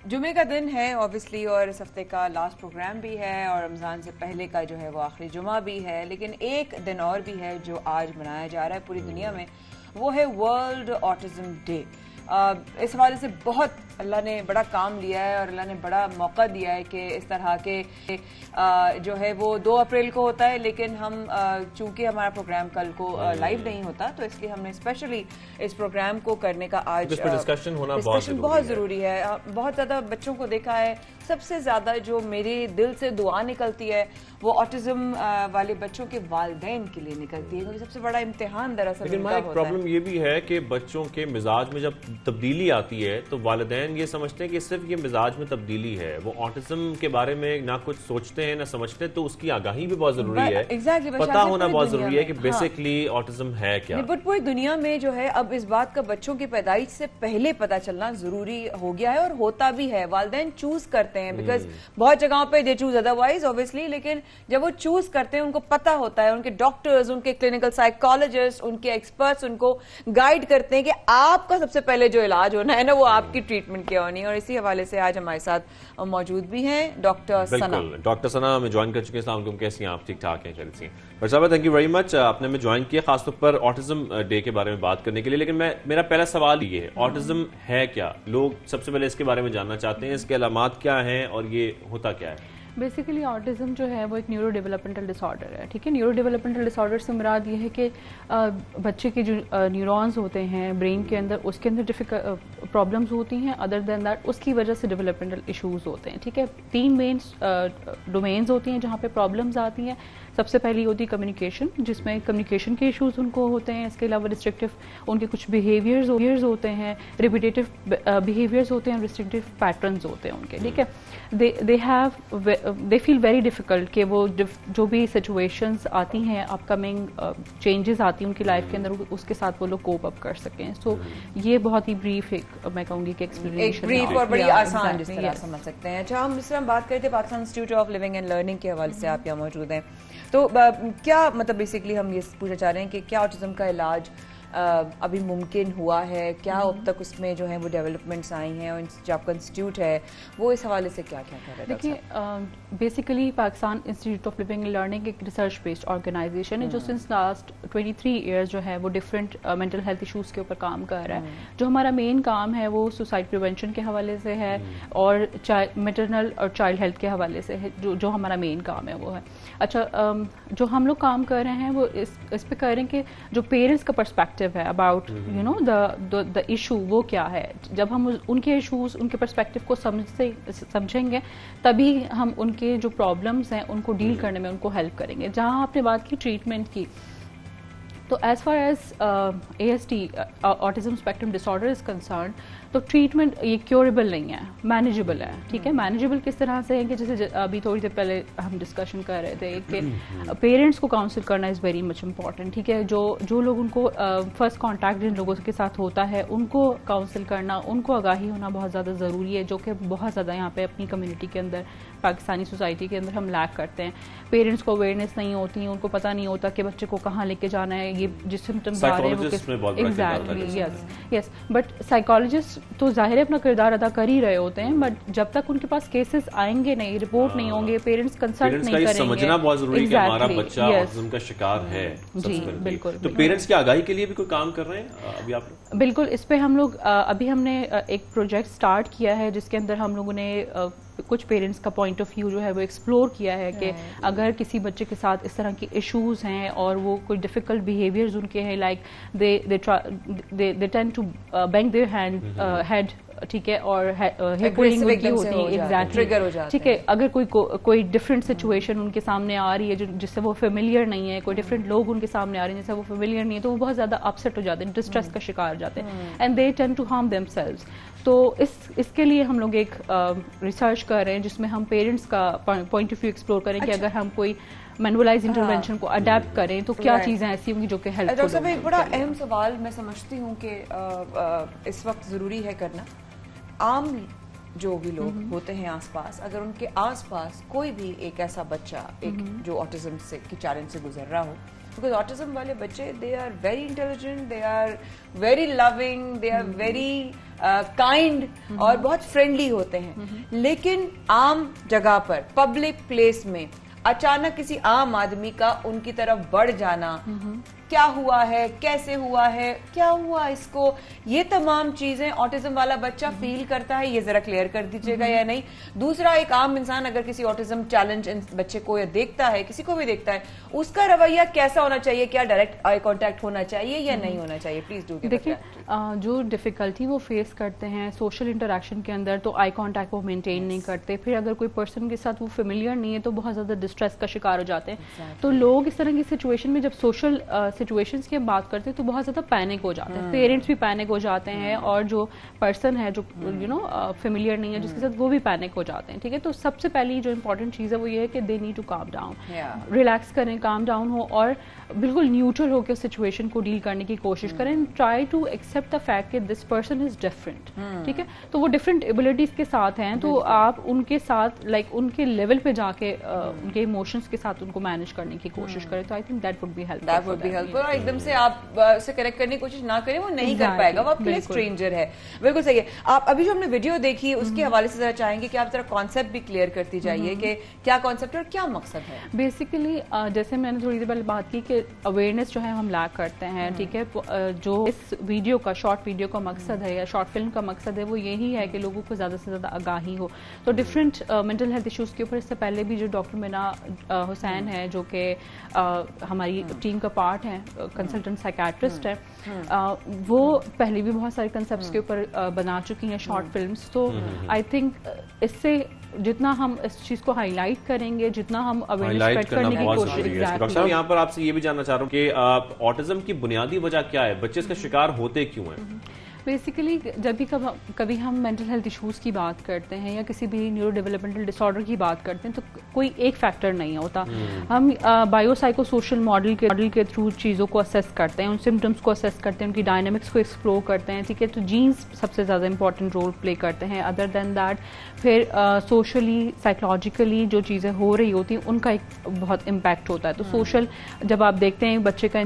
जुमे का दिन है ऑब्वियसली, और इस हफ्ते का लास्ट प्रोग्राम भी है, और रमज़ान से पहले का जो है वो आखिरी जुमा भी है। लेकिन एक दिन और भी है जो आज मनाया जा रहा है पूरी दुनिया में, वो है वर्ल्ड ऑटिज्म डे। इस हवाले से बहुत अल्लाह ने बड़ा काम लिया है और अल्लाह ने बड़ा मौका दिया है कि इस तरह के जो है वो 2 अप्रैल को होता है, लेकिन हम चूंकि हमारा प्रोग्राम कल को लाइव नहीं होता, तो इसलिए हमने स्पेशली इस प्रोग्राम को करने का आज डिस्कशन होना बहुत जरूरी है। बहुत ज्यादा बच्चों को देखा है, सबसे ज्यादा जो मेरे दिल से दुआ निकलती है वो ऑटिज्म वाले बच्चों के वालिदैन के लिए निकलती है, क्योंकि सबसे बड़ा इम्तिहान दरअसल लेकिन एक प्रॉब्लम ये भी है कि बच्चों के मिजाज में जब तब्दीली आती है तो वालिदैन ये समझते हैं कि सिर्फ ये मिजाज में तब्दीली है, वो ऑटिज्म के बारे में ना कुछ सोचते हैं ना समझते हैं, तो उसकी आगाही भी बहुत जरूरी है। पता होना बहुत जरूरी है कि बेसिकली ऑटिज्म है क्या। बट पूरी दुनिया में जो है अब इस बात का बच्चों की पैदाइश से पहले पता चलना जरूरी हो गया है, और होता भी है। वालिदैन चूज करते हैं, बिकॉज बहुत जगहों पे दे चूज अदरवाइज ऑब्वियसली, लेकिन जब वो चूज करते हैं उनको पता होता है, उनके डॉक्टर्स, उनके क्लिनिकल साइकोलॉजिस्ट, उनके एक्सपर्ट्स उनको गाइड करते हैं कि आपका सबसे पहले जो इलाज होना है ना वो आपकी ट्रीटमेंट क्या होनी है। और इसी हवाले से आज हमारे साथ मौजूद भी हैं डॉक्टर सना। डॉक्टर सना हमें ज्वाइन कर चुके हैं। अस्सलाम वालेकुम, कैसी हैं आप? ठीक ठाक हैं? खैरियत से? डॉक्टर साहब थैंक यू वेरी मच, आपने हमें ज्वाइन किया खासतौर पर ऑटिज्म डे के बारे में बात करने के लिए। लेकिन मेरा पहला सवाल ये है, ऑटिज्म है क्या? लोग सबसे पहले इसके बारे में जानना चाहते हैं, इसके अलामात क्या हैं और ये होता क्या है? बेसिकली ऑटिज्म जो है वो एक न्यूरो डेवलपमेंटल डिसऑर्डर है, ठीक है। न्यूरो डेवलपमेंटल डिसऑर्डर से मुराद ये है कि बच्चे के जो न्यूरॉन्स होते हैं ब्रेन के अंदर, उसके अंदर प्रॉब्लम्स होती हैं। अदर देन दैट उसकी वजह से डेवलपमेंटल इश्यूज होते हैं, ठीक है। 3 मेन डोमेन्स होती हैं जहाँ पे प्रॉब्लम्स आती हैं। सबसे पहली होती है कम्युनिकेशन, जिसमें कम्युनिकेशन के इश्यूज उनको होते हैं। इसके अलावा रिस्ट्रिक्टिव उनके कुछ बिहेवियर्स होते हैं, रिपीटेटिव बिहेवियर्स होते हैं, रिस्ट्रिक्टिव पैटर्न्स होते हैं उनके, ठीक है। दे फील वेरी डिफिकल्ट कि वो जो भी सिचुएशंस आती हैं, अपकमिंग चेंजेस आती हैं उनकी लाइफ के अंदर, उसके साथ वो लोग कोप अप कर सकें। सो ये बहुत ही ब्रीफ एक मैं कहूँगी कि एक्सप्लेनेशन, ब्रीफ और बड़ी आसान जिस तरह समझ सकते हैं। अच्छा, हम जिस तरह बात करते हैं Pakistan institute of living and learning के हवाले से आप यहाँ मौजूद हैं, तो क्या मतलब बेसिकली हम ये पूछना चाह रहे हैं कि क्या ऑटिज्म का इलाज अभी मुमकिन हुआ है? क्या अब तक उसमें जो है वो डेवलपमेंट्स आई हैं, और जो आपका इंस्टीट्यूट है वो इस हवाले से क्या क्या कर रहा है? देखिए, basically Pakistan institute of living and learning एक रिसर्च बेस्ड ऑर्गेनाइजेशन है जो सिंस लास्ट 23 ईयर्स जो है वो डिफरेंट मेंटल हेल्थ इशूज़ के ऊपर काम कर रहा है। जो हमारा मेन काम है वो सुसाइड प्रिवेंशन के हवाले से है, और मैटरनल और चाइल्ड हेल्थ के हवाले से है, जो हमारा मेन काम है वो है। अच्छा, जो हम लोग काम कर रहे हैं वो इस पे कर रहे हैं कि जो पेरेंट्स का पर्सपेक्टिव है about you know the issue वो क्या है। जब हम उनके इशूज, उनके पर्सपेक्टिव को समझेंगे तभी हम उनके जो प्रॉब्लम्स हैं उनको डील करने में उनको हेल्प करेंगे। जहां आपने बात की ट्रीटमेंट की, तो as far as ASD autism spectrum disorder is concern, तो ट्रीटमेंट ये क्योरेबल नहीं है, मैनेजेबल है, ठीक है। मैनेजेबल किस तरह से है कि जैसे अभी थोड़ी देर पहले हम डिस्कशन कर रहे थे कि पेरेंट्स को काउंसिल करना इज़ वेरी मच इम्पॉर्टेंट, ठीक है। जो लोग उनको फर्स्ट कांटेक्ट जिन लोगों के साथ होता है उनको काउंसिल करना, उनको आगाही होना बहुत ज़्यादा ज़रूरी है, जो कि बहुत ज़्यादा यहाँ पे अपनी कम्युनिटी के अंदर, पाकिस्तानी सोसाइटी के अंदर हम लैक करते हैं। पेरेंट्स को अवेयरनेस नहीं होती, उनको पता नहीं होता कि बच्चे को कहाँ लेके जाना है, ये जिस सिम्टम्स आ रहे हैं वो एग्जैक्टली यस। बट साइकोलॉजिस्ट तो जाहिर है अपना किरदार अदा कर ही रहे होते हैं, बट जब तक उनके पास केसेस आएंगे नहीं, रिपोर्ट नहीं होंगे, पेरेंट्स कंसल्ट नहीं करेंगे, समझना बहुत जरूरी है कि हमारा बच्चा ऑटिज्म का शिकार है। जी बिल्कुल। तो पेरेंट्स की आगाही के लिए भी कोई काम कर रहे हैं अभी आप? बिल्कुल, इस पे हम लोग अभी हमने एक प्रोजेक्ट स्टार्ट किया है जिसके अंदर हम लोगों ने कुछ पेरेंट्स का पॉइंट ऑफ व्यू जो है वो एक्सप्लोर किया है कि अगर किसी बच्चे के साथ इस तरह के इश्यूज हैं और वो कोई डिफिकल्ट बिहेवियर्स उनके हैं, like they tend to bang their head ठीक है, और हेपुलिंग उनकी होती है, एग्जैक्टली, ठीक है। अगर कोई डिफरेंट सिचुएशन उनके सामने आ रही है जिससे वो फेमिलियर नहीं है, कोई डिफरेंट लोग उनके सामने आ रहे हैं जिससे वो फेमिलियर नहीं है, तो वो बहुत ज्यादा अपसेट हो जाते हैं, डिस्ट्रेस का शिकार हो जाते हैं, and they tend to harm themselves. तो इसके लिए हम लोग एक रिसर्च कर रहे हैं जिसमें हम पेरेंट्स का पॉइंट ऑफ व्यू एक्सप्लोर करें कि अगर हम कोई मैनुअलाइज इंटरवेंशन को अडेप्ट करें तो क्या चीजें ऐसी होंगी जो कि हेल्पफुल। डॉक्टर साहब, एक बड़ा अहम सवाल मैं समझती हूँ कि इस वक्त जरूरी है करना, आम जो भी लोग होते हैं आसपास, अगर उनके आसपास कोई भी एक ऐसा बच्चा एक जो ऑटिज्म से की चैलेंज से गुजर रहा हो, बिकॉज ऑटिज्म वाले बच्चे they are very intelligent, they are very loving, they are very kind और बहुत फ्रेंडली होते हैं, लेकिन आम जगह पर पब्लिक प्लेस में अचानक किसी आम आदमी का उनकी तरफ बढ़ जाना, क्या हुआ है, कैसे हुआ है, क्या हुआ इसको, ये तमाम चीजें ऑटिज्म वाला बच्चा फील करता है, ये जरा क्लियर कर दीजिएगा या नहीं। दूसरा, एक आम इंसान अगर किसी ऑटिज्म चैलेंज बच्चे को देखता है, किसी को भी देखता है, उसका रवैया कैसा होना चाहिए, क्या डायरेक्ट आई कांटेक्ट होना चाहिए या नहीं होना चाहिए? Please do. देखिए, जो डिफिकल्टी वो फेस करते हैं सोशल इंटरेक्शन के अंदर, तो आई कांटेक्ट वो मेंटेन नहीं करते, फिर अगर कोई पर्सन के साथ वो फेमिलियर नहीं है तो बहुत ज्यादा डिस्ट्रेस का शिकार हो जाते हैं। तो लोग इस तरह की सिचुएशन में जब सोशल सिचुएशंस की हम बात करते हैं तो बहुत ज्यादा पैनिक हो जाते हैं, पेरेंट्स भी पैनिक हो जाते हैं और जो पर्सन है जो फेमिलियर नहीं है जिसके साथ, वो भी पैनिक हो जाते हैं, ठीक है। तो सबसे पहली जो इंपॉर्टेंट चीज है वो ये है कि they need to calm down, relax करें, काम डाउन हो और बिल्कुल न्यूट्रल होकर सिचुएशन को डील करने की कोशिश करें। Try to accept the fact कि दिस पर्सन इज डिफरेंट, ठीक है। तो वो डिफरेंट एबिलिटीज के साथ हैं, तो आप उनके साथ लाइक उनके लेवल पे जाके उनके इमोशंस के साथ उनको मैनेज करने की कोशिश करें, तो I think that would be helpful. एकदम से आप से कनेक्ट करने की कोशिश ना करें, वो नहीं कर पाएगा, वो आपके लिए स्ट्रेंजर है। बिल्कुल सही है। आप अभी जो हमने वीडियो देखी उसके हवाले से जरा चाहेंगे कि आप जरा कॉन्सेप्ट भी क्लियर करती जाइए कि क्या कॉन्सेप्ट है और क्या मकसद है। बेसिकली जैसे मैंने थोड़ी देर पहले बात की कि अवेयरनेस जो है हम लैक करते हैं, ठीक है। जो इस वीडियो का, शॉर्ट वीडियो का मकसद है या शॉर्ट फिल्म का मकसद है वो यही है कि लोगों को ज्यादा से ज्यादा आगाही हो। तो डिफरेंट मेंटल हेल्थ इश्यूज के ऊपर इससे पहले भी जो डॉक्टर मीना हुसैन है जो कि हमारी टीम का पार्ट है, कंसल्टेंट साइकियाट्रिस्ट है, वो पहले भी बहुत सारे कंसेप्ट्स के ऊपर बना चुकी हैं शॉर्ट फिल्म्स। तो आई थिंक इससे जितना हम इस चीज को हाईलाइट करेंगे, जितना हम अवेयरनेस स्प्रेड करने की कोशिश। डॉक्टर साहब, यहाँ पर आपसे ये भी जानना चाह रहा हूँ कि ऑटिज्म की बुनियादी वजह क्या है, बच्चे इसका शिकार होते क्यों हैं? बेसिकली जब भी कभी हम मेंटल हेल्थ इश्यूज की बात करते हैं या किसी भी न्यूरो डेवलपमेंटल डिसऑर्डर की बात करते हैं तो कोई एक फैक्टर नहीं होता। हम बायोसाइकोसोशल मॉडल के थ्रू चीज़ों को असेस करते हैं, उन सिम्टम्स को असेस करते हैं, उनकी डायनामिक्स को एक्सप्लोर करते हैं, ठीक है। तो जीन्स सबसे ज़्यादा इंपॉर्टेंट रोल प्ले करते हैं। अदर देन दैट फिर सोशली साइकोलॉजिकली जो चीज़ें हो रही होती हैं उनका एक बहुत इम्पैक्ट होता है। तो सोशल जब आप देखते हैं बच्चे का,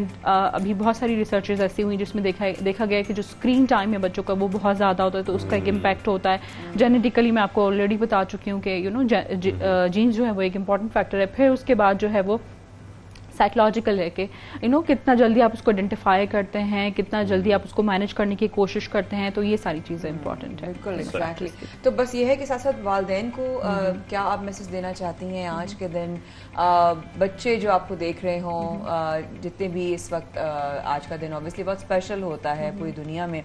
अभी बहुत सारी रिसर्चेज ऐसी हुई जिसमें देखा गया कि जो स्क्रीन टाइम है बच्चों का वो बहुत ज्यादा होता है, तो उसका एक इम्पैक्ट होता है। जेनेटिकली मैं आपको ऑलरेडी बता चुकी हूँ कि जीन्स जो है वो एक इम्पॉर्टेंट फैक्टर है। फिर उसके बाद जो है वो साइकोलॉजिकल है कि कितना जल्दी आप उसको आइडेंटिफाई करते हैं, कितना जल्दी आप उसको मैनेज करने की कोशिश करते हैं, तो ये सारी चीजें इंपॉर्टेंट है। बिल्कुल, एग्जैक्टली। तो बस ये है कि साथ साथ वालिदैन को क्या आप मैसेज देना चाहती हैं आज के दिन, बच्चे जो आपको देख रहे हों, जितने भी इस वक्त, आज का दिन ऑब्वियसली बहुत स्पेशल होता है पूरी दुनिया में,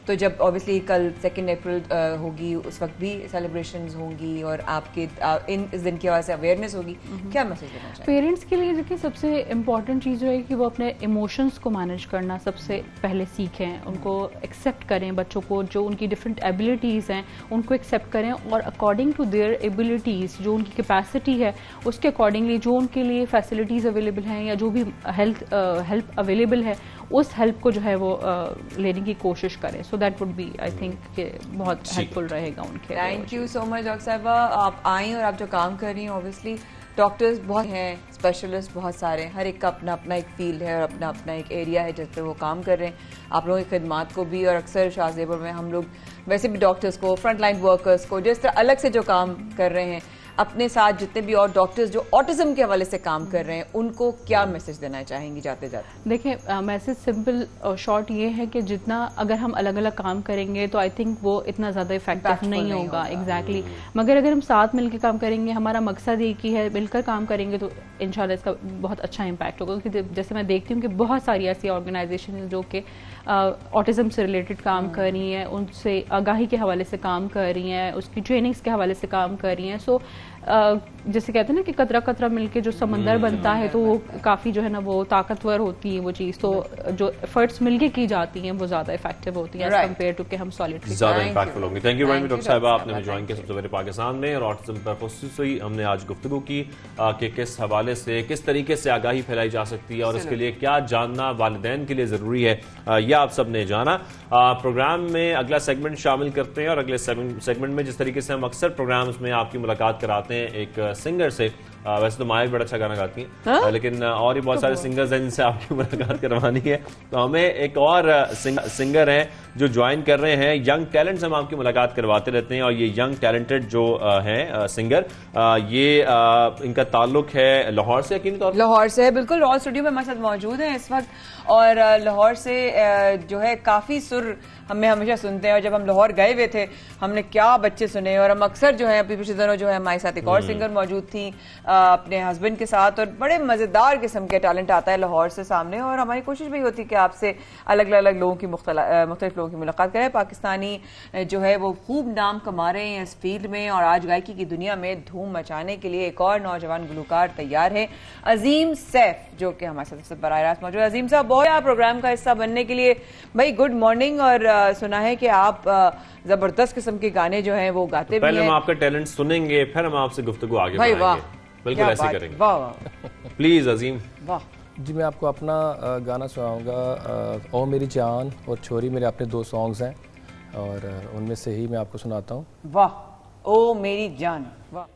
तो जब ऑब्वियसली कल 2 अप्रैल होगी उस वक्त भी सेलिब्रेशंस होंगी और आपके इस दिन की वजह से अवेयरनेस होगी, क्या मैसेज देना चाहिए पेरेंट्स के लिए? देखिए, सबसे इम्पॉर्टेंट चीज़ जो है कि वो अपने इमोशंस को मैनेज करना सबसे पहले सीखें, उनको एक्सेप्ट करें, बच्चों को जो उनकी डिफरेंट एबिलिटीज़ हैं उनको एक्सेप्ट करें और अकॉर्डिंग टू देयर एबिलिटीज़, जो उनकी कैपेसिटी है उसके अकॉर्डिंगली जो उनके लिए फैसिलिटीज़ अवेलेबल हैं या जो भी हेल्प अवेलेबल है उस हेल्प को जो है वो लेने की कोशिश करें। So that would be, I think, बहुत हेल्पफुल रहेगा उनके। Thank you so much doctor साहिबा, आप आई और आप जो काम कर रही हैं, ऑब्वियसली डॉक्टर्स बहुत हैं, स्पेशलिस्ट बहुत सारे, हर एक का अपना अपना एक फील्ड है और अपना अपना एक एरिया है जिस पर वो काम कर रहे हैं। आप लोगों की खिदमात को भी, और अक्सर शाहजेबर में हम लोग वैसे भी डॉक्टर्स को, फ्रंट लाइन वर्कर्स को, जिस तरह अलग से जो काम कर रहे हैं, अपने साथ जितने भी और डॉक्टर्स जो ऑटिज्म के हवाले से काम कर रहे हैं, उनको क्या मैसेज देना चाहेंगी जाते जाते? देखिए, मैसेज सिंपल और शॉर्ट ये है कि जितना अगर हम अलग अलग काम करेंगे तो आई थिंक वो इतना ज़्यादा इफेक्टिव नहीं होगा। एग्जैक्टली। मगर अगर हम साथ मिलकर काम करेंगे, हमारा मकसद एक ही है, मिलकर काम करेंगे, तो इंशाल्लाह इसका बहुत अच्छा इम्पैक्ट होगा। क्योंकि जैसे मैं देखती हूँ कि बहुत सारी ऐसी ऑर्गेनाइजेशन जो कि ऑटिज़म से रिलेटेड काम कर रही हैं, उनसे आगाही के हवाले से काम कर रही हैं, उसकी ट्रेनिंग्स के हवाले से काम कर रही हैं। सो जैसे कहते हैं ना कि कतरा कतरा मिलके जो समंदर बनता है, तो वो काफ़ी जो है ना वो ताकतवर होती है वो चीज़। तो जो एफर्ट्स मिलके की जाती हैं वो ज़्यादा इफेक्टिव होती हैं एज कम्पेयर टू कि हम सॉलिटरी ज़्यादा इम्पैक्टफुल होंगी। Thank you very much doctor साहिबा, आपने हमें ज्वाइन किया सबसे पहले पाकिस्तान में, और ऑटिज्म पर खुसूसी हमने आज गुफ्तगू की कि किस हवाले से, किस तरीके से आगाही फैलाई जा सकती है और इसके लिए क्या जानना वालिदैन के लिए ज़रूरी है, यह आप सब ने जाना। प्रोग्राम में अगला सेगमेंट शामिल करते हैं, और अगले सेगमेंट में जिस तरीके से हम अक्सर प्रोग्राम्स में आपकी मुलाकात कराते हैं एक सिंगर से, वैसे तो माया बड़ा अच्छा गाना गाती हैं, लेकिन और भी बहुत सारे सिंगर्स हैं जिनसे आपकी मुलाकात करवानी है, तो हमें एक और सिंगर हैं जो ज्वाइन कर रहे हैं। यंग टैलेंट्स हम आपकी मुलाकात करवाते रहते हैं, और ये यंग टैलेंटेड जो हैं सिंगर, ये इनका ताल्लुक है लाहौर से, यकीनी तौर पर लाहौर से है, बिल्कुल। रॉयल स्टूडियो में हमारे साथ मौजूद हैं इस वक्त, और लाहौर से जो है काफ़ी सुर हमें हमेशा सुनते हैं, और जब हम लाहौर गए हुए थे हमने क्या बच्चे सुने, और हम अक्सर जो है अभी पिछले दिनों जो है हमारे साथ एक और सिंगर मौजूद थी अपने हस्बैंड के साथ, और बड़े मज़ेदार किस्म के टैलेंट आता है लाहौर से सामने, और हमारी कोशिश भी होती है कि आपसे अलग अलग लोगों की मुख्तलिफ लोगों की मुलाकात करें। पाकिस्तानी जो है वो खूब नाम कमा रहे हैं इस फील्ड में, और आज गायकी की दुनिया में धूम मचाने के लिए एक और नौजवान गुलकार तैयार है, अजीम सैफ, जो कि हमारे साथ बराह रास्त मौजूद है। अजीम साहब, बहुत प्रोग्राम का हिस्सा बनने के लिए भाई गुड मॉर्निंग, और सुना है कि आप जबरदस्त किस्म के गाने जो हैं वो गाते भी हैं। पहले हम आपका टैलेंट सुनेंगे, फिर हम आपसे गुफ्तगू आगे बढ़ाएंगे। बिल्कुल ऐसे करेंगे। वाह प्लीज अजीम। वाह जी, मैं आपको अपना गाना सुनाऊंगा, ओ मेरी जान और छोरी, मेरे अपने 2 सॉन्ग्स हैं, और उनमें से ही मैं आपको सुनाता हूँ। वाह, ओ मेरी जान, वाह।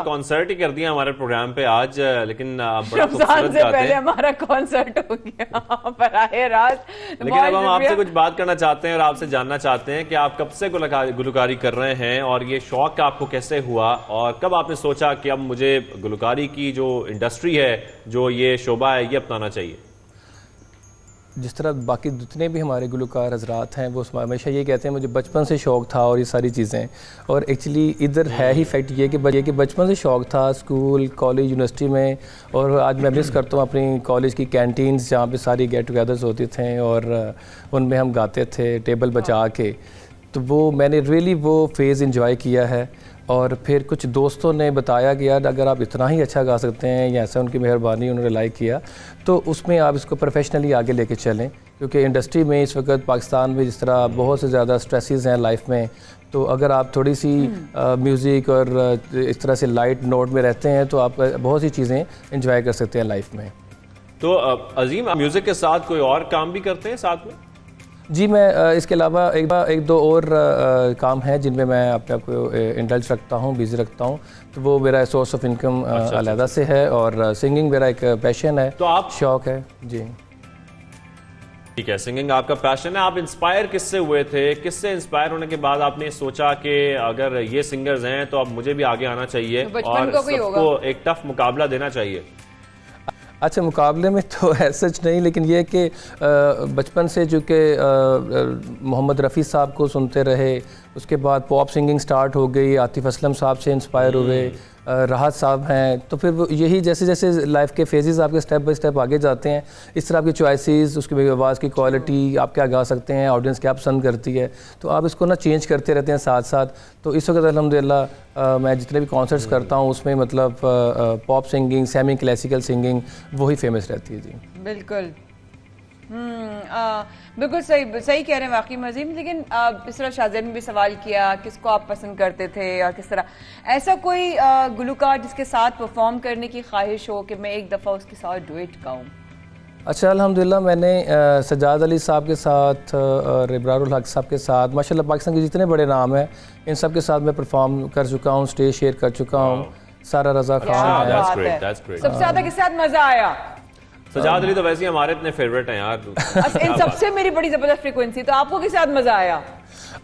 कॉन्सर्ट ही कर दिया हमारे प्रोग्राम पे आज, लेकिन बड़ा रमजान से पहले हमारा कॉन्सर्ट हो गया बराहे रास्त। लेकिन अब हम आपसे कुछ बात करना चाहते हैं और आपसे जानना चाहते हैं कि आप कब से गुलकारी कर रहे हैं, और ये शौक आपको कैसे हुआ, और कब आपने सोचा कि अब मुझे गुलकारी की जो इंडस्ट्री है, जो ये शोबा है, ये अपनाना चाहिए? जिस तरह बाकी जितने भी हमारे गुलकार हजरात हैं वो हमेशा ये कहते हैं मुझे बचपन से शौक़ था और ये सारी चीज़ें, और एक्चुअली इधर है ही फैक्ट ये कि बचपन से शौक़ था, स्कूल कॉलेज यूनिवर्सिटी में, और आज मैं मिस करता हूँ अपनी कॉलेज की कैंटीन्स जहाँ पे सारी गेट टुगेदर्स होते थे और उनमें हम गाते थे टेबल बचा के। तो वो मैंने रियली वो फेज़ इंजॉय किया है, और फिर कुछ दोस्तों ने बताया कि यार अगर आप इतना ही अच्छा गा सकते हैं, या ऐसा उनकी मेहरबानी, उन्होंने लाइक किया, तो उसमें आप इसको प्रोफेशनली आगे लेके चलें, क्योंकि इंडस्ट्री में इस वक्त पाकिस्तान में जिस तरह बहुत से ज़्यादा स्ट्रेसेस हैं लाइफ में, तो अगर आप थोड़ी सी म्यूज़िक और इस तरह से लाइट नोट में रहते हैं तो आप बहुत सी चीज़ें इंजॉय कर सकते हैं लाइफ में। तो अजीम, आप म्यूज़िक के साथ कोई और काम भी करते हैं साथ में? जी, मैं इसके अलावा एक दो और काम हैं जिनमें मैं अपने आप को इंडल्ज रखता हूँ, बिजी रखता हूँ, तो वो मेरा सोर्स ऑफ इनकम अलग से है, और सिंगिंग मेरा एक पैशन है, तो आप शौक़ है जी। ठीक है, सिंगिंग आपका पैशन है। आप इंस्पायर किससे हुए थे? किससे इंस्पायर होने के बाद आपने सोचा कि अगर ये सिंगर्स हैं तो अब मुझे भी आगे आना चाहिए और सबको एक टफ मुकाबला देना चाहिए? अच्छा, मुकाबले में तो सच नहीं, लेकिन ये कि बचपन से चूँकि मोहम्मद रफ़ी साहब को सुनते रहे, उसके बाद पॉप सिंगिंग स्टार्ट हो गई, आतिफ असलम साहब से इंस्पायर हुए, राहत साहब हैं, तो फिर वो यही जैसे जैसे लाइफ के फेजेस आपके स्टेप बाय स्टेप आगे जाते हैं, इस तरह आपकी चॉइसेस, उसकी आवाज़ की क्वालिटी, आप क्या गा सकते हैं, ऑडियंस क्या पसंद करती है, तो आप इसको ना चेंज करते रहते हैं साथ साथ। तो इस वक्त अल्हम्दुलिल्लाह मैं जितने भी कॉन्सर्ट्स करता हूँ उसमें मतलब pop singing, semi classical singing वही फेमस रहती है। जी बिल्कुल, बिल्कुल सही कह रहे हैं वाकई में अजीम। लेकिन इस तरह शाहज़ैद ने भी सवाल किया किसको आप पसंद करते थे और किस तरह, ऐसा कोई गुलकार जिसके साथ परफॉर्म करने की ख्वाहिश हो कि मैं एक दफ़ा उसके साथ डुएट गाऊं? अच्छा, अल्हम्दुलिल्लाह मैंने सज्जाद अली साहब के साथ और इब्रारुल हक साहब के साथ, माशाल्लाह पाकिस्तान के जितने बड़े नाम हैं इन सब के साथ मैं परफॉर्म कर चुका हूँ, स्टेज शेयर कर चुका हूँ। सारा रज़ा खान है। सबसे ज़्यादा किसके साथ मज़ा आया? सजाद अली तो वैसे ही हमारे इतने फेवरेट हैं यार। इन सबसे मेरी बड़ी ज़बरदस्त फ्रीक्वेंसी, तो आपको किसके साथ मज़ा आया?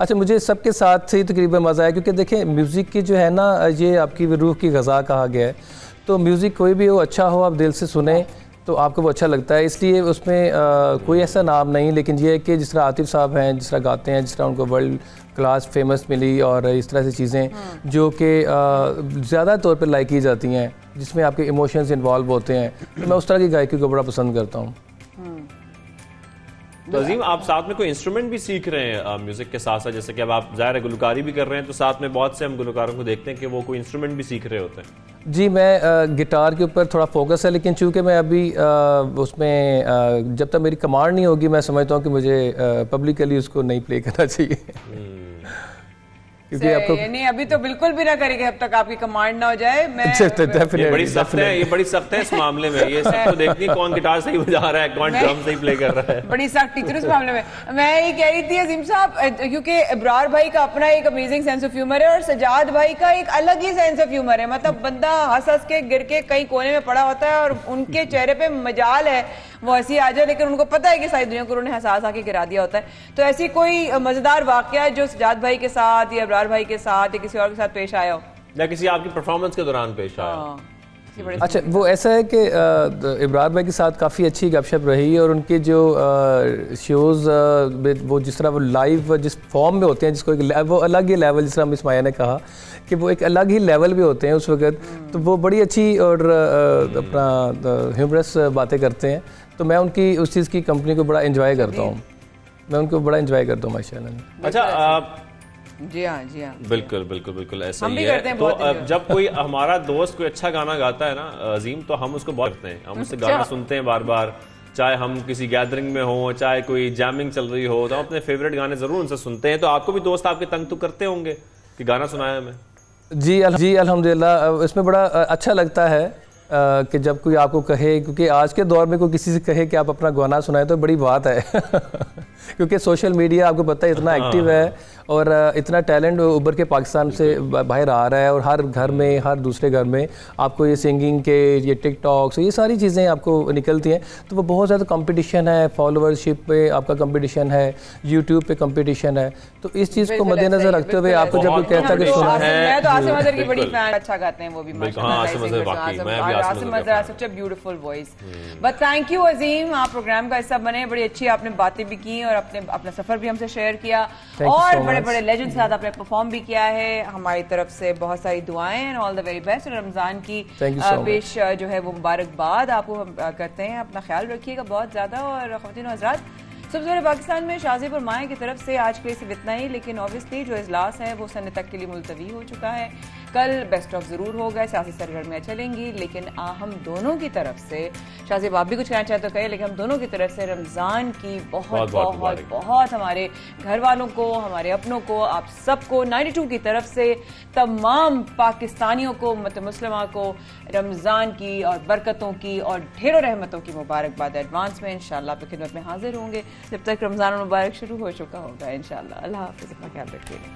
अच्छा, मुझे सबके साथ ही तकरीबन मज़ा आया, क्योंकि देखें म्यूज़िक की जो है ना, ये आपकी रूह की ग़ज़ा कहा गया है, तो म्यूज़िक कोई भी हो, अच्छा हो, आप दिल से सुने तो आपको वो अच्छा लगता है, इसलिए उसमें कोई ऐसा नाम नहीं, लेकिन ये है कि जिस तरह आतिफ साहब हैं, जिस तरह गाते हैं, जिस तरह उनको वर्ल्ड क्लास फेमस मिली और इस तरह से चीज़ें जो कि ज़्यादा तौर पर लाइक की जाती हैं, जिसमें आपके इमोशंस इन्वॉल्व होते हैं, तो मैं उस तरह की गायकी को बड़ा पसंद करता हूँ। तो अजीम, आप साथ में कोई इंस्ट्रूमेंट भी सीख रहे हैं म्यूजिक के साथ साथ? जैसे कि अब आप ज़ाहिर है गुलकारी भी कर रहे हैं, तो साथ में बहुत से हम गुलकारों को देखते हैं कि वो कोई इंस्ट्रूमेंट भी सीख रहे होते हैं। जी, मैं गिटार के ऊपर थोड़ा फोकस है, लेकिन चूंकि मैं अभी उसमें जब तक मेरी कमांड नहीं होगी, मैं समझता हूँ कि मुझे पब्लिकली उसको नहीं प्ले करना चाहिए। क्योंकि आपको नहीं, अभी तो बिल्कुल भी ना करेंगे जब तक आपकी कमांड ना हो जाए। मैं ये बड़ी सख्त है इस मामले में, ये सबको देखती है कौन गिटार सही बजा रहा है, कौन ड्रम सही प्ले कर रहा है। बड़ी सख्त टीचर इस मामले में। मैं ये कह रही थी अजीम साहब, क्योंकि इब्रार भाई का अपना एक अमेजिंग सेंस ऑफ ह्यूमर है और सजाद भाई का एक अलग ही सेंस ऑफ ह्यूमर है। मतलब बंदा हंस हंस के गिर के कहीं कोने में पड़ा होता है और उनके चेहरे पे मजाल है वो हंसी आ जाए, लेकिन उनको पता है कि सारी दुनिया को उन्होंने हंसा के गिरा दिया होता है। तो ऐसी कोई मजेदार वाकया जो सजाद भाई के साथ या इब्रार भाई के साथ या किसी और के साथ पेश आया हो, या किसी आपकी परफॉर्मेंस के दौरान पेश आया? अच्छा, वो ऐसा है कि इब्रार भाई के साथ काफ़ी अच्छी गपशप रही और उनके जो शोज़ वो जिस तरह वो लाइव जिस फॉर्म में होते हैं, जिसको वो अलग ही लेवल, जिस तरह मिस माया ने कहा कि वो एक अलग ही लेवल पे होते हैं उस वक्त, तो वो बड़ी अच्छी और अपना ह्यूमरस बातें करते हैं, तो मैं उनकी उस चीज़ की कंपनी को बड़ा एंजॉय करता हूँ, मैं उनको बड़ा एंजॉय करता हूँ माशाल्लाह। अच्छा, जी हाँ, जी हाँ, बिल्कुल ऐसा ही है। तो जब कोई हमारा दोस्त कोई अच्छा गाना गाता है ना अजीम, तो हम उसको बहुत करते हैं, हम उससे गाना सुनते हैं बार बार, चाहे हम किसी गैदरिंग में हो, चाहे कोई जैमिंग चल रही हो, तो हम अपने फेवरेट गाने जरूर उनसे सुनते हैं। तो आपको भी दोस्त आपके तंग तो करते होंगे कि गाना सुनाया हमें? जी अल्हम्दुलिल्लाह, इसमें बड़ा अच्छा लगता है कि जब कोई आपको कहे, क्योंकि आज के दौर में कोई किसी से कहे कि आप अपना गाना सुनाए तो बड़ी बात है क्योंकि सोशल मीडिया आपको पता है इतना एक्टिव है और इतना टैलेंट उभर के पाकिस्तान से बाहर आ रहा है और हर घर में, हर दूसरे घर में आपको ये सिंगिंग के, ये टिकटॉक्स, ये सारी चीज़ें आपको निकलती हैं, तो वो बहुत ज़्यादा कंपटीशन है, फॉलोअरशिप पे आपका कंपटीशन है, यूट्यूब पे कंपटीशन है, तो इस चीज़ को मद्देनजर रखते हुए आपको जब कोई कहता है कि सुना है, मैं तो आसिम अज़हर की बड़ी फैन, अच्छा गाते हैं वो भी माशाल्लाह, Asim Azhar such a beautiful voice. But thank you Azeem, आप प्रोग्राम का हिस्सा बने, बड़ी अच्छी आपने बातें भी की और अपना सफर भी हमसे शेयर किया और बड़े लेजेंड के साथ आपने परफॉर्म भी किया है। हमारी तरफ से बहुत सारी दुआएं and all the very best. Ramzan की पेश जो है वो मुबारकबाद आपको करते हैं। अपना ख्याल रखिएगा बहुत ज्यादा। और ख़वातीन और हज़रात, सबसे पाकिस्तान में शाज़ेब और माए की तरफ से आज के लिए सिर्फ इतना ही, लेकिन ऑब्वियसली जो इजलास है वो सन्ने तक के लिए मुलतवी हो चुका है। कल बेस्ट ऑफ जरूर होगा, सियासी सरगर्मियाँ चलेंगी, लेकिन हम दोनों की तरफ से, शाज़ेब आप भी कुछ कहना चाहते हो कहे, लेकिन हम दोनों की तरफ से रमज़ान की बहुत बहुत बहुत हमारे घर वालों को, हमारे अपनों को, आप सबको 92 की तरफ से तमाम पाकिस्तानियों को, उम्मत मुस्लिमा को रमज़ान की और बरकतों की और ढेरों रहमतों की मुबारकबाद एडवांस में। इंशाल्लाह आपकी खिदमत में हाजिर होंगे जब तक रमज़ान मुबारक शुरू हो चुका होगा इंशाल्लाह। अल्लाह हाफ़िज़, अपना ख्याल रखिएगा।